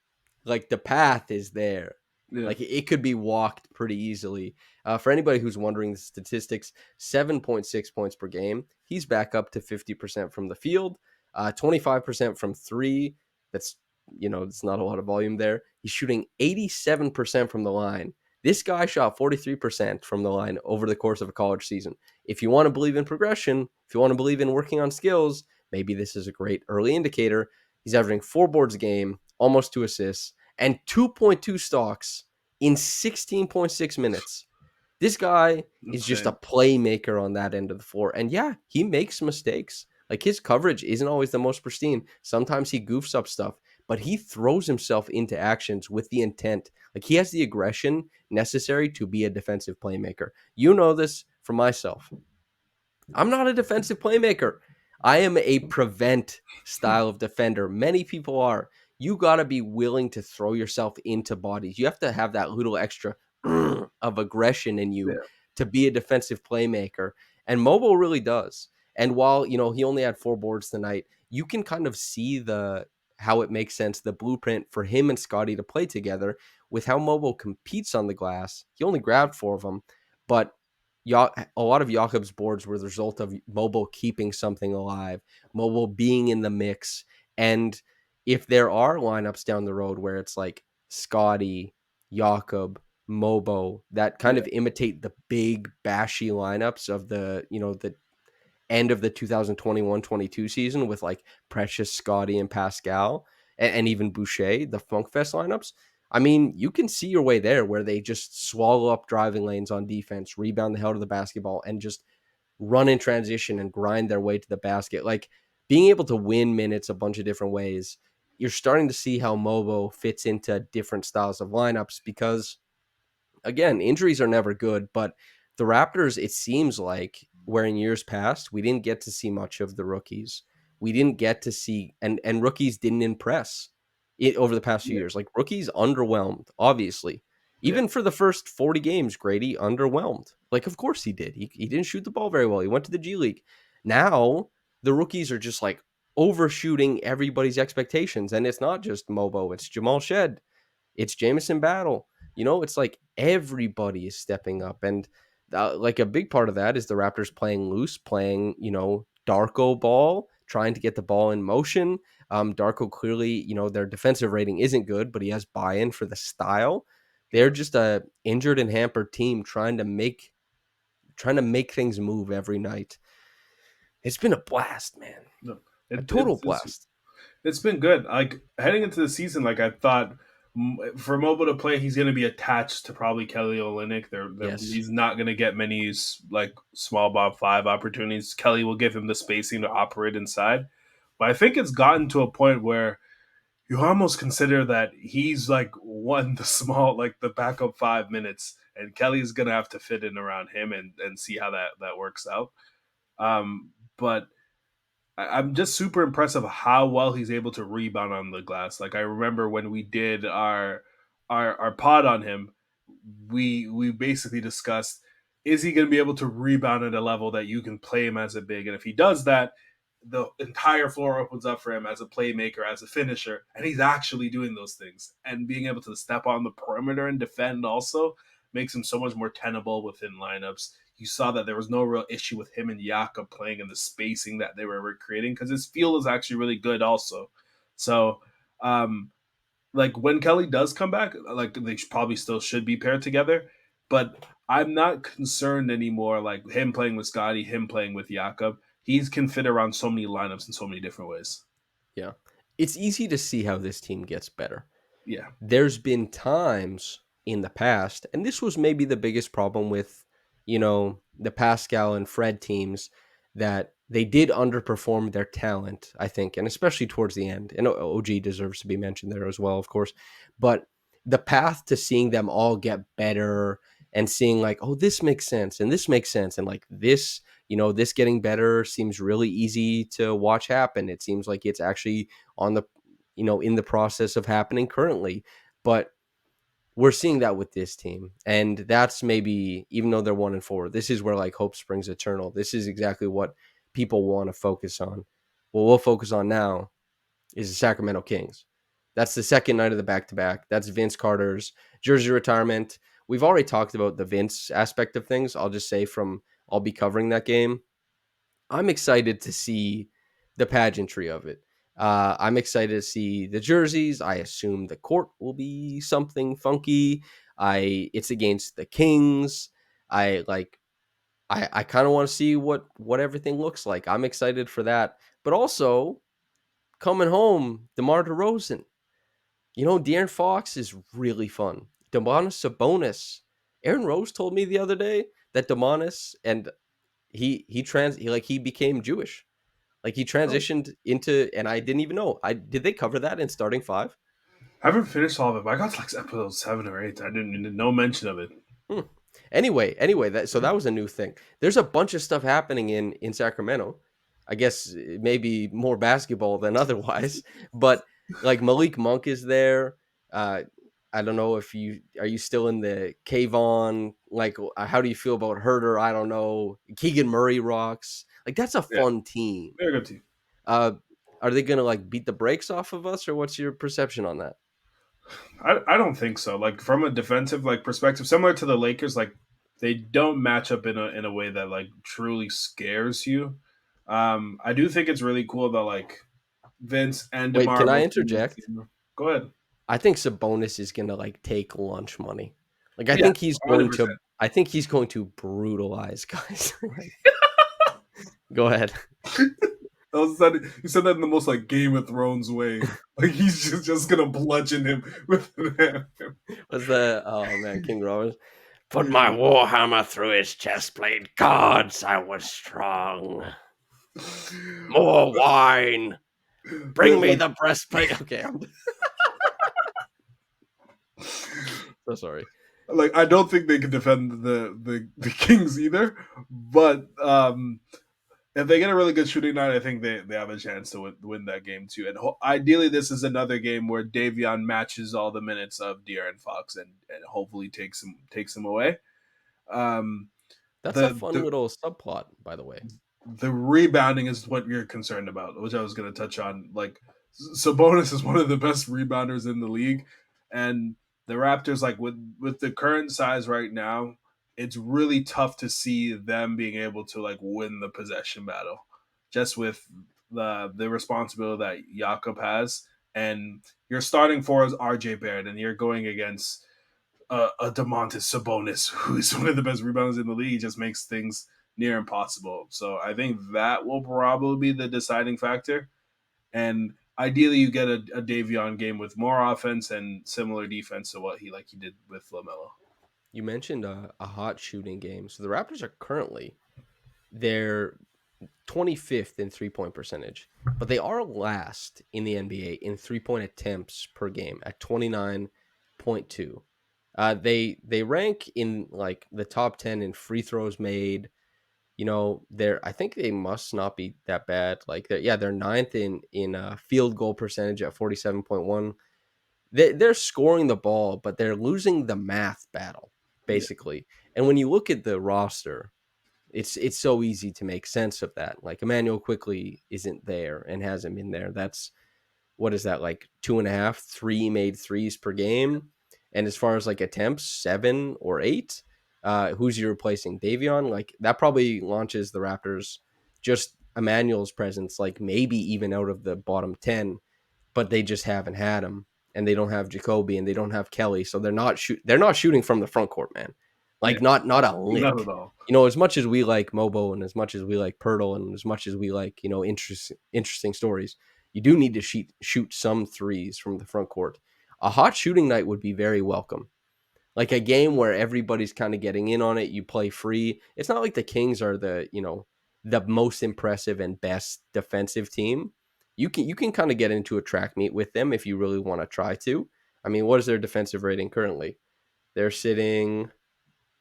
like the path is there. Yeah, Like it could be walked pretty easily. For anybody who's wondering the statistics, 7.6 points per game. He's back up to 50% from the field, 25% from three. That's, it's not a lot of volume there. He's shooting 87% from the line. This guy shot 43% from the line over the course of a college season. If you want to believe in progression, if you want to believe in working on skills, maybe this is a great early indicator. He's averaging 4 boards a game, almost 2 assists, and 2.2 stocks in 16.6 minutes. This guy is just a insane. playmaker on that end of the floor. And yeah, he makes mistakes. Like his coverage isn't always the most pristine. Sometimes he goofs up stuff, but he throws himself into actions with the intent. Like he has the aggression necessary to be a defensive playmaker. You know this for myself. I'm not a defensive playmaker. I am a prevent style of defender. Many people are. You got to be willing to throw yourself into bodies. You have to have that little extra of aggression in you Yeah, to be a defensive playmaker. And Mobile really does. And while, he only had 4 boards tonight, you can kind of see the how it makes sense, the blueprint for him and Scottie to play together with how Mobile competes on the glass. He only grabbed 4 of them, but a lot of Jakob's boards were the result of Mobile keeping something alive, Mobile being in the mix. And if there are lineups down the road where it's like Scottie, Jakob, Mobo that kind yeah, of imitate the big bashy lineups of the end of the 2021-22 season with like Precious, Scottie, and Pascal, and even Boucher, the Funk Fest lineups. I mean, you can see your way there where they just swallow up driving lanes on defense, rebound the hell to the basketball, and just run in transition and grind their way to the basket. Like being able to win minutes a bunch of different ways. You're starting to see how Mobo fits into different styles of lineups because again, injuries are never good, but the Raptors, it seems like where in years past we didn't get to see much of the rookies. We didn't get to see and rookies didn't impress it over the past few yeah, years. Like rookies underwhelmed, obviously. yeah, Even for the first 40 games, Gradey underwhelmed. Like, of course he did. He didn't shoot the ball very well. He went to the G League. Now the rookies are just like overshooting everybody's expectations. And it's not just Mobo, it's Jamal Shed, it's Jamison Battle. It's like everybody is stepping up. And like a big part of that is the Raptors playing loose, playing, Darko ball, trying to get the ball in motion. Darko clearly, their defensive rating isn't good, but he has buy-in for the style. They're yeah. just a injured and hampered team trying to make things move every night. It's been a blast, man. No, A it, total blast. it's been good. Like heading into the season, like I thought for Mobile to play, he's going to be attached to probably Kelly Olynyk. Yes. He's not going to get many like small ball five opportunities. Kelly will give him the spacing to operate inside, but I think it's gotten to a point where you almost consider that he's like won the small like the backup 5 minutes, and Kelly's going to have to fit in around him and see how that works out. But I'm just super impressed of how well he's able to rebound on the glass. Like I remember when we did our pod on him, we basically discussed, is he going to be able to rebound at a level that you can play him as a big, and if he does that, the entire floor opens up for him as a playmaker, as a finisher, and he's actually doing those things and being able to step on the perimeter and defend also makes him so much more tenable within lineups. You saw that there was no real issue with him and Jakob playing in the spacing that they were creating because his feel is actually really good also. So um like when Kelly does come back, like they probably still should be paired together, but I'm not concerned anymore. Like him playing with Scotty, him playing with Jakob, he can fit around so many lineups in so many different ways. Yeah. It's easy to see how this team gets better. Yeah, There's been times in the past, and this was maybe the biggest problem with, the Pascal and Fred teams, that they did underperform their talent, I think, and especially towards the end. And OG deserves to be mentioned there as well, of course. But the path to seeing them all get better and seeing like, oh, this makes sense and this makes sense. And like this getting better seems really easy to watch happen. It seems like it's actually on the, in the process of happening currently. But we're seeing that with this team. And that's maybe, even though they're 1-4, this is where like hope springs eternal. This is exactly what people want to focus on. What we'll focus on now is the Sacramento Kings. That's the second night of the back to back. That's Vince Carter's jersey retirement. We've already talked about the Vince aspect of things. I'll just say I'll be covering that game. I'm excited to see the pageantry of it. I'm excited to see the jerseys. I assume the court will be something funky. It's against the Kings. I like I kind of want to see what everything looks like. I'm excited for that. But also coming home, DeMar DeRozan. De'Aaron Fox is really fun. Demonis Sabonis. Aaron Rose told me the other day that Demonis and he became Jewish. Like he oh, transitioned into, and I didn't even know. I did they cover that in starting five? I haven't finished all of it, but I got to like episode 7 or 8. I didn't no mention of it. Hmm. Anyway, that was a new thing. There's a bunch of stuff happening in Sacramento. I guess maybe more basketball than otherwise, but like Malik Monk is there. Uh, I don't know if you still in the Kayvon. Like, how do you feel about Herder? I don't know. Keegan Murray rocks. Like that's a Yeah, fun team. very good team. Uh, are they gonna like beat the brakes off of us, or what's your perception on that? I don't think so. Like from a defensive like perspective, similar to the Lakers, like they don't match up in a way that like truly scares you. I do think it's really cool that like Vince and Wait, DeMar can are I both in the interject? team. Go ahead. I think Sabonis is gonna like take lunch money. Like I Yeah, think he's going to 100%. I think he's going to brutalize guys. Like, go ahead. You said that in the most like Game of Thrones way. Like he's just gonna bludgeon him with an hammer. Was the oh man, King Robert? Put my warhammer through his chest plate. Gods, I was strong. More wine. Bring me Like the breastplate. Okay, I'm so sorry. like I don't think they can defend the Kings either. But if they get a really good shooting night, I think they have a chance to win that game too. And ideally, this is another game where Davion matches all the minutes of De'Aaron Fox and hopefully takes him away. Um, That's a the fun the little subplot, by the way. the rebounding is what you're concerned about, which I was going to touch on. Like Sabonis is one of the best rebounders in the league, and the Raptors, like with the current size right now, it's really tough to see them being able to like win the possession battle, just with the responsibility that Jakob has, and your starting four is RJ Barrett, and you're going against a Domantas Sabonis, who is one of the best rebounders in the league, just makes things near impossible. So I think that will probably be the deciding factor. And ideally, you get a Davion game with more offense and similar defense to what he did with Lamelo. You mentioned a hot shooting game. So the Raptors are currently they're 25th in 3-point percentage, but they are last in the NBA in 3-point attempts per game at 29.2. They rank in like the top 10 in free throws made, they're I think they must not be that bad. Like they're ninth in field goal percentage at 47.1. They're scoring the ball, but they're losing the math battle Yeah. basically. And when you look at the roster, it's so easy to make sense of that. Like Immanuel quickly isn't there and hasn't been there. That's what is that, like two and a half, three made threes per game. And as far as like attempts, 7 or 8. Who's you replacing? Davion? Like that probably launches the Raptors, just Emmanuel's presence, like maybe even out of the bottom 10, but they just haven't had him. And they don't have Jacoby and they don't have Kelly. So they're not shooting from the front court, man. Yeah. Like not a Not at lick. all. As much as we like Mobo and as much as we like Pirtle and as much as we like, interesting stories, you do need to shoot some threes from the front court. A hot shooting night would be very welcome. Like a game where everybody's kind of getting in on it, you play free. It's not like the Kings are the most impressive and best defensive team. You can kind of get into a track meet with them if you really want to try to. I mean, what is their defensive rating currently? They're sitting,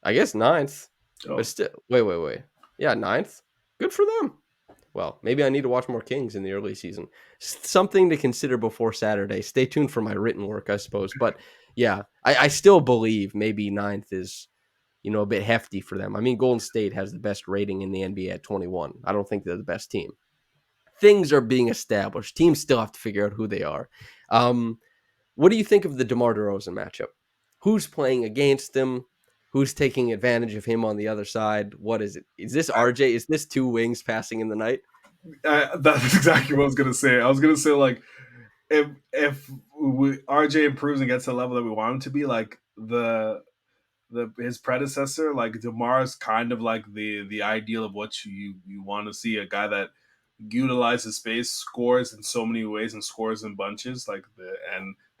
I guess, ninth, but Oh, still, wait. Yeah, ninth. Good for them. Well, maybe I need to watch more Kings in the early season. Something to consider before Saturday. Stay tuned for my written work, I suppose. But yeah, I still believe maybe ninth is, a bit hefty for them. I mean, Golden State has the best rating in the NBA at 21. I don't think they're the best team. Things are being established. Teams still have to figure out who they are. Um, what do you think of the DeMar DeRozan matchup? Who's playing against him? Who's taking advantage of him on the other side? What is it? Is this RJ? Is this two wings passing in the night? that's exactly what I was gonna say. I was gonna say like if RJ improves and gets to the level that we want him to be, like his predecessor, like DeMar is kind of like the ideal of what you want to see, a guy that utilizes space, scores in so many ways, and scores in bunches.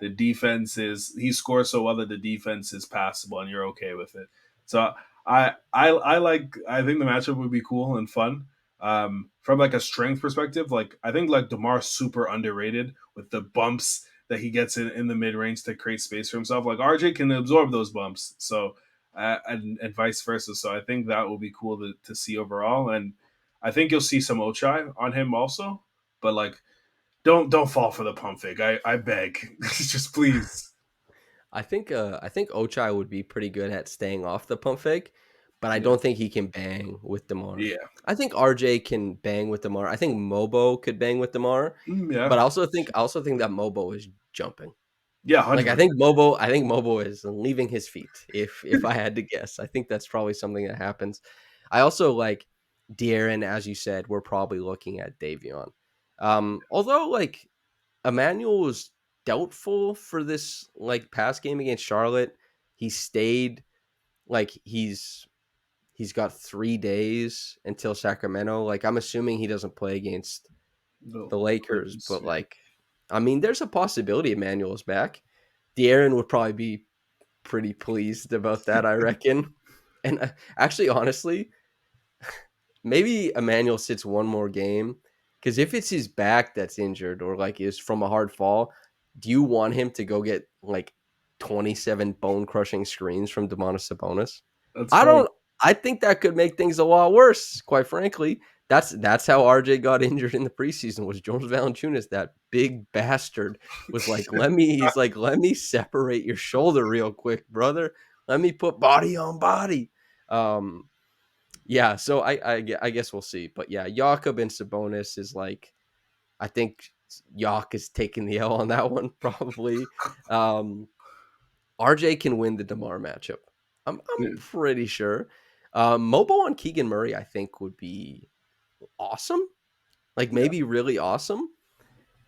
The defense is he scores so well that the defense is passable, and you're okay with it. So I think the matchup would be cool and fun. From like a strength perspective, like I think like DeMar's super underrated with the bumps that he gets in the mid range to create space for himself. Like RJ can absorb those bumps, so and vice versa. So I think that will be cool to see overall. And I think you'll see some Ochai on him also, but like don't fall for the pump fake. I beg, just please. I think Ochai would be pretty good at staying off the pump fake, but I Yeah, don't think he can bang with DeMar. yeah, I think RJ can bang with DeMar. I think Mobo could bang with DeMar, yeah, but I also think that Mobo is jumping. yeah, Like 100%. I think Mobo is leaving his feet. If I had to guess, I think that's probably something that happens. I also like De'Aaron, as you said. We're probably looking at Davion. Although like Immanuel was doubtful for this like past game against Charlotte. He stayed like he's got 3 days until Sacramento. Like I'm assuming he doesn't play against The the Lakers, Lakers, but yeah. like I mean, there's a possibility Emmanuel is back. De'Aaron would probably be pretty pleased about that, I reckon. And actually, honestly, maybe Emmanuel sits one more game because if it's his back that's injured or like is from a hard fall, do you want him to go get like 27 bone crushing screens from Demonis Sabonis? That's I fun. don't. I think that could make things a lot worse. Quite frankly, that's how RJ got injured in the preseason. Was Jonas Valanciunas, that big bastard, was like, let me. He's like, let me separate your shoulder real quick, brother. Let me put body on body. Um, yeah, so I guess we'll see. But yeah, Jakob and Sabonis is like I think Yak is taking the L on that one probably. Um, RJ can win the DeMar matchup. I'm Yeah, pretty sure. Mobo on Keegan Murray I think would be awesome. Like yeah. maybe really awesome.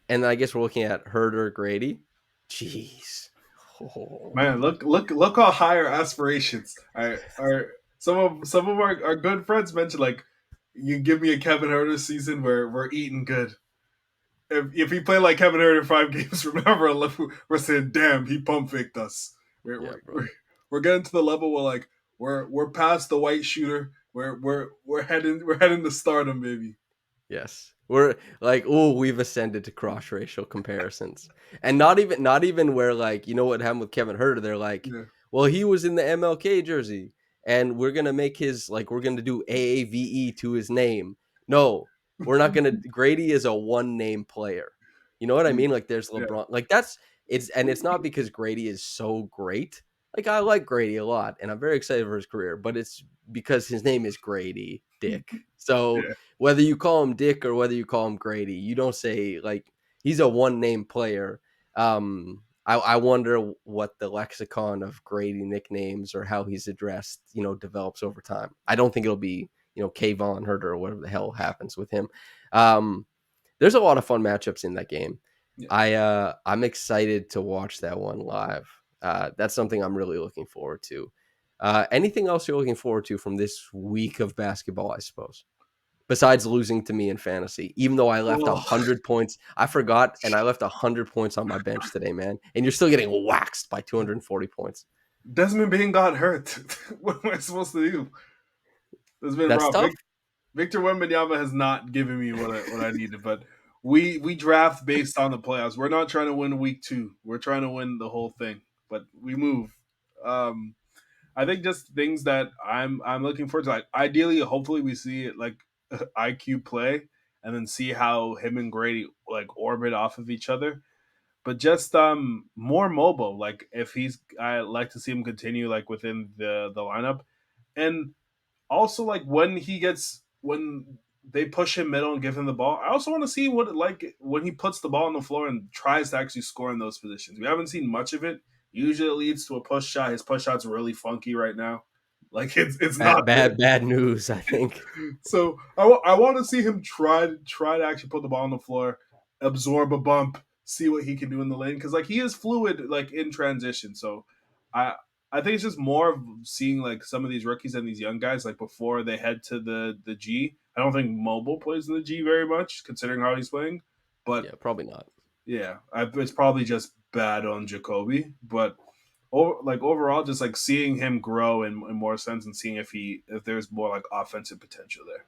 And then I guess we're looking at Herder Grady. Jeez. Oh, Man, look how high our aspirations. Our some of our good friends mentioned like you give me a Kevin Herter season where we're eating good. If he played like Kevin Herter 5 games, remember we're saying, damn, he pump faked us. We're, yeah, we're, bro. we're, we're getting to the level where like we're past the white shooter. We're heading to stardom, baby. Yes. We're like, oh, we've ascended to cross racial comparisons. And not even where like, what happened with Kevin Herter, they're like, Yeah. well, he was in the MLK jersey and we're gonna make his like we're gonna do AAVE to his name. No, we're not gonna. Gradey is a one name player. You know what I mean? Like there's Yeah. LeBron. Like that's it's not because Gradey is so great. Like I like Gradey a lot, and I'm very excited for his career. But it's because his name is Gradey Dick. So Yeah. whether you call him Dick or whether you call him Gradey, you don't say like he's a one name player. I wonder what the lexicon of Grady nicknames or how he's addressed, develops over time. I don't think it'll be, Kayvon Herter or whatever the hell happens with him. Um, there's a lot of fun matchups in that game. Yeah. I'm excited to watch that one live. That's something I'm really looking forward to. Anything else you're looking forward to from this week of basketball, I suppose? Besides losing to me in fantasy, even though I left Oh, 100 points, I forgot, and I left 100 points on my bench today, man. And you're still getting waxed by 240 points. Desmond Bain got hurt. What am I supposed to do? It's been That's rough. tough. Victor Wembanyama has not given me what I needed, but we draft based on the playoffs. We're not trying to win week 2. We're trying to win the whole thing, but we move. Um, I think just things that I'm looking forward to. Like ideally, hopefully, we see it like IQ play, and then see how him and Grady like orbit off of each other. But just more mobile. Like if I like to see him continue like within the lineup, and also like when they push him middle and give him the ball. I also want to see what like when he puts the ball on the floor and tries to actually score in those positions. We haven't seen much of it. Usually it leads to a push shot. His push shot's really funky right now. Like it's not Bad, there. bad, bad news, I think. So I want to see him try to actually put the ball on the floor, absorb a bump, see what he can do in the lane because like he is fluid like in transition. So I I think it's just more of seeing like some of these rookies and these young guys like before they head to the G. I don't think Mobile plays in the G very much considering how he's playing, but Yeah, probably not. yeah, it's probably just bad on Jacoby, but. Like overall, just like seeing him grow in more sense and seeing if there's more like offensive potential there.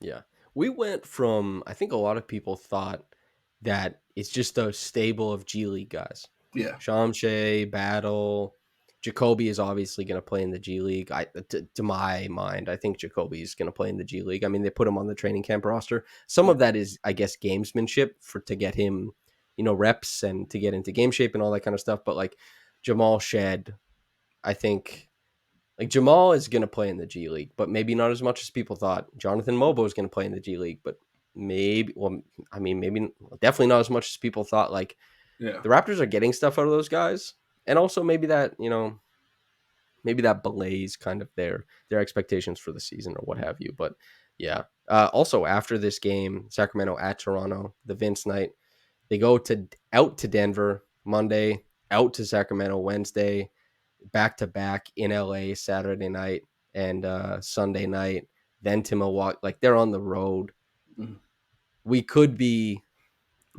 Yeah. We went from, I think a lot of people thought that it's just a stable of G League guys. Yeah, Shamshay, Battle, Jacoby is obviously going to play in the G League. To my mind, I think Jacoby is going to play in the G League. I mean, they put him on the training camp roster. Some yeah, of that is, I guess, gamesmanship to get him, reps and to get into game shape and all that kind of stuff. But like Jamal Shed, I think like Jamal is going to play in the G League, but maybe not as much as people thought. Jonathan Mogbo is going to play in the G League, but maybe definitely not as much as people thought. Like yeah. the Raptors are getting stuff out of those guys, and also maybe that maybe that belays kind of their expectations for the season or what have you. But yeah, also after this game, Sacramento at Toronto, the Vince night, they go to out to Denver Monday, out to Sacramento Wednesday, back to back in LA Saturday night and Sunday night, then to Milwaukee. Like they're on the road. Mhm. We could be,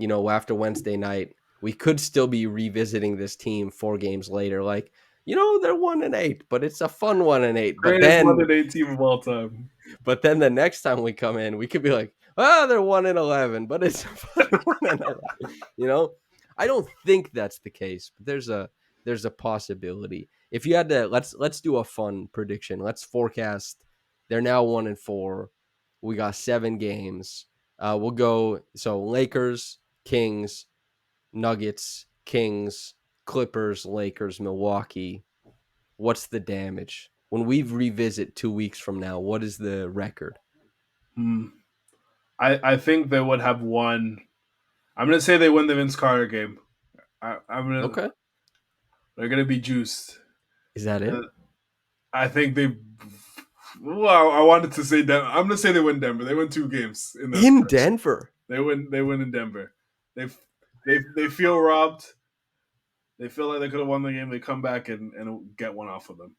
after Wednesday night, we could still be revisiting this team 4 games later. Like, they're 1-8, but it's a fun 1-8. But Greatest then, London A team of all time. the next time we come in, we could be like, they're 1-11, but it's a fun 1-11. You know, I don't think that's the case, but there's a possibility. If you had to, let's do a fun prediction. Let's forecast. They're now 1-4. We got 7 games. We'll go so Lakers, Kings, Nuggets, Kings, Clippers, Lakers, Milwaukee. What's the damage? When we revisit 2 weeks from now, what is the record? Hmm. I think they would have won. I'm gonna say they win the Vince Carter game. I'm gonna Okay. they're gonna be juiced. Is that Uh, it? I think they. Well, I wanted to say Denver. I'm gonna say they win Denver. They win 2 games in that In stretch. Denver. They win. They win in Denver. They they feel robbed. They feel like they could have won the game. They come back and get one off of them.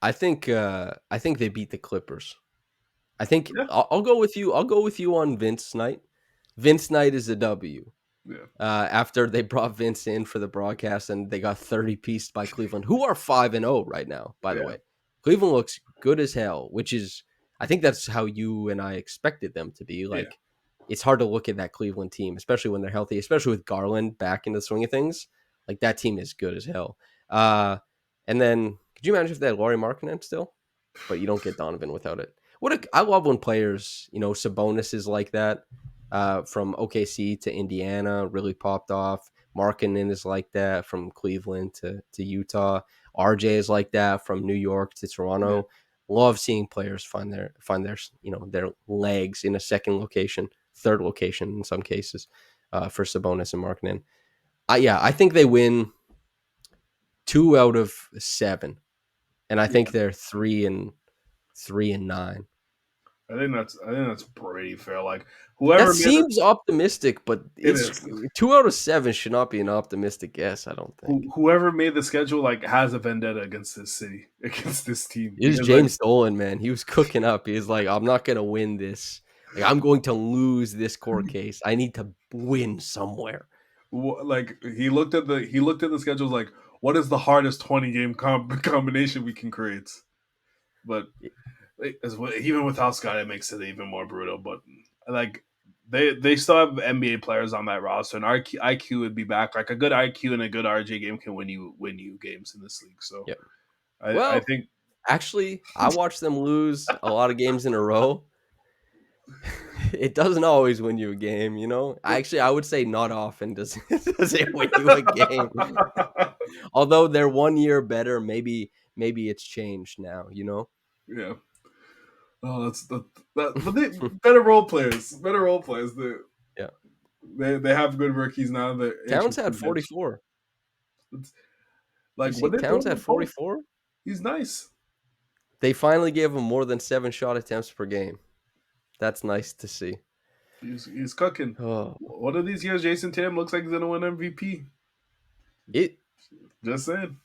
I think they beat the Clippers. I think Yeah, I'll go with you. I'll go with you on Vince Knight. Vince Knight is a W. yeah, After they brought Vince in for the broadcast and they got 30 pieced by Cleveland, who are 5-0 right now, by the yeah, way. Cleveland looks good as hell, which is, I think that's how you and I expected them to be. yeah. Like, it's hard to look at that Cleveland team, especially when they're healthy, especially with Garland back in the swing of things. Like, that team is good as hell. And then Could you imagine if they had Laurie Markkinen still? But you don't get Donovan without it. I love when players, Sabonis is like that. From OKC to Indiana, really popped off. Markkinen is like that from Cleveland to Utah. RJ is like that from New York to Yeah, Toronto. Love seeing players find their their legs in a second location, third location in some cases, for Sabonis and Markkinen. I think they win 2 out of 7, and I think yeah. they're 3-9. I think that's pretty fair. Like That whoever made it, seems optimistic, but it it's is. 2 out of 7 should not be an optimistic guess, I don't think. Whoever made the schedule like has a vendetta against this city, against this team, It was because like James Dolan, man. He was cooking up. He was like, I'm not gonna win this. Like, I'm going to lose this court case. I need to win somewhere. like he looked at the schedules like what is the hardest 20 game combination we can create, but even without Scott, it makes it even more brutal. But like they still have NBA players on that roster, and IQ would be back. Like a good IQ and a good RJ game can win you games in this league. So Yeah. I Well, think actually, I watched them lose a lot of games in a row. It doesn't always win you a game. I would say not often does it win you a game. Although they're 1 year better, maybe it's changed now. yeah. Oh, but they better role players. Yeah. They have good rookies now. They're Towns had interesting bench. 44. It's, You like see when they throw Towns him the had post, 44? he's nice. They finally gave him more than 7 shot attempts per game. That's nice to see. He's cooking. Oh, One of these years, Jason Tatum looks like he's gonna win MVP. it Just saying.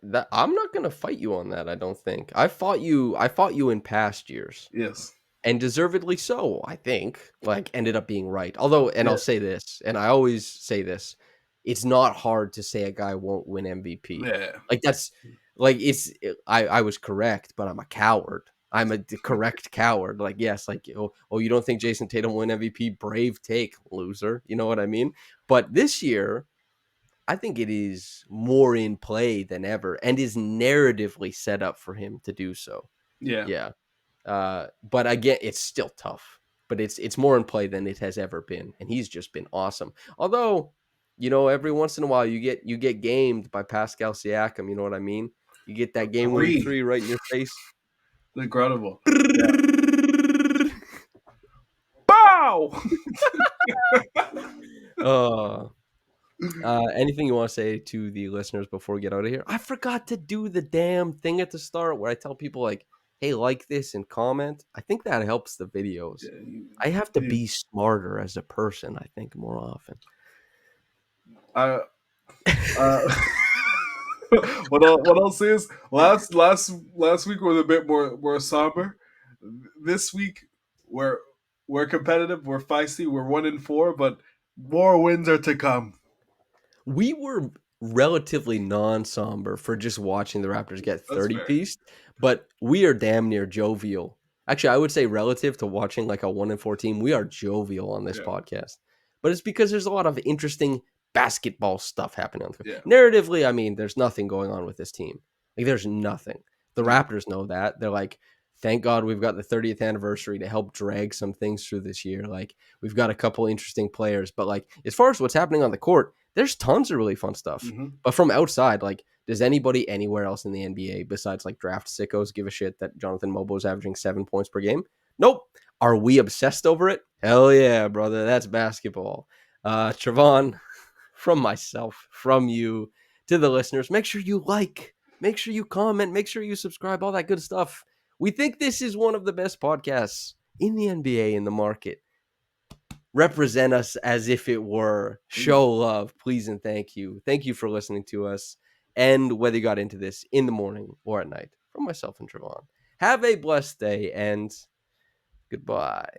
that I'm not going to fight you on that, I don't think. I fought you in past years. Yes. And deservedly so, I think. Like, ended up being right. Although, and Yeah. I'll say this, and I always say this, it's not hard to say a guy won't win MVP. Yeah. Like, that's like I was correct, but I'm a coward. I'm a correct coward. Like, yes, like, you don't think Jason Tatum will win MVP? Brave take, loser. You know what I mean? But this year, I think it is more in play than ever, and is narratively set up for him to do so. Yeah. Yeah. But again, it's still tough. But it's more in play than it has ever been, and he's just been awesome. Although, every once in a while you get gamed by Pascal Siakam. You know what I mean? You get that game-winning Three. three right in your face. Incredible. Yeah. Bow. uh, Anything you want to say to the listeners before we get out of here? I forgot to do the damn thing at the start where I tell people like, "Hey, like this and comment." I think that helps the videos. Yeah, I have to be smarter as a person, I think, more often. I uh, what I'll say is last week was a bit more somber. This week we're competitive, we're feisty, we're 1-4, but more wins are to come. We were relatively non-somber for just watching the Raptors get That's 30 fair. pieced, but we are damn near jovial. Actually, I would say relative to watching like a 1-4 team, we are jovial on this Yeah, podcast. But it's because there's a lot of interesting basketball stuff happening on the yeah, narratively. I mean, there's nothing going on with this team. Like, there's nothing. The yeah. Raptors know that. They're like, thank God we've got the 30th anniversary to help drag some things through this year. Like, we've got a couple interesting players, but like, as far as what's happening on the court, there's tons of really fun stuff. Hmm. But from outside, like, does anybody anywhere else in the NBA besides like draft sickos give a shit that Jonathan Mogbo is averaging 7 points per game? Nope. Are we obsessed over it? Hell yeah, brother. That's basketball. Trevon, from myself, from you, to the listeners, make sure you like, make sure you comment, make sure you subscribe, all that good stuff. We think this is one of the best podcasts in the NBA in the market. Represent us as if it were. Show love, please, and thank you. Thank you for listening to us. And whether you got into this in the morning or at night, from myself and Trevon, have a blessed day and goodbye.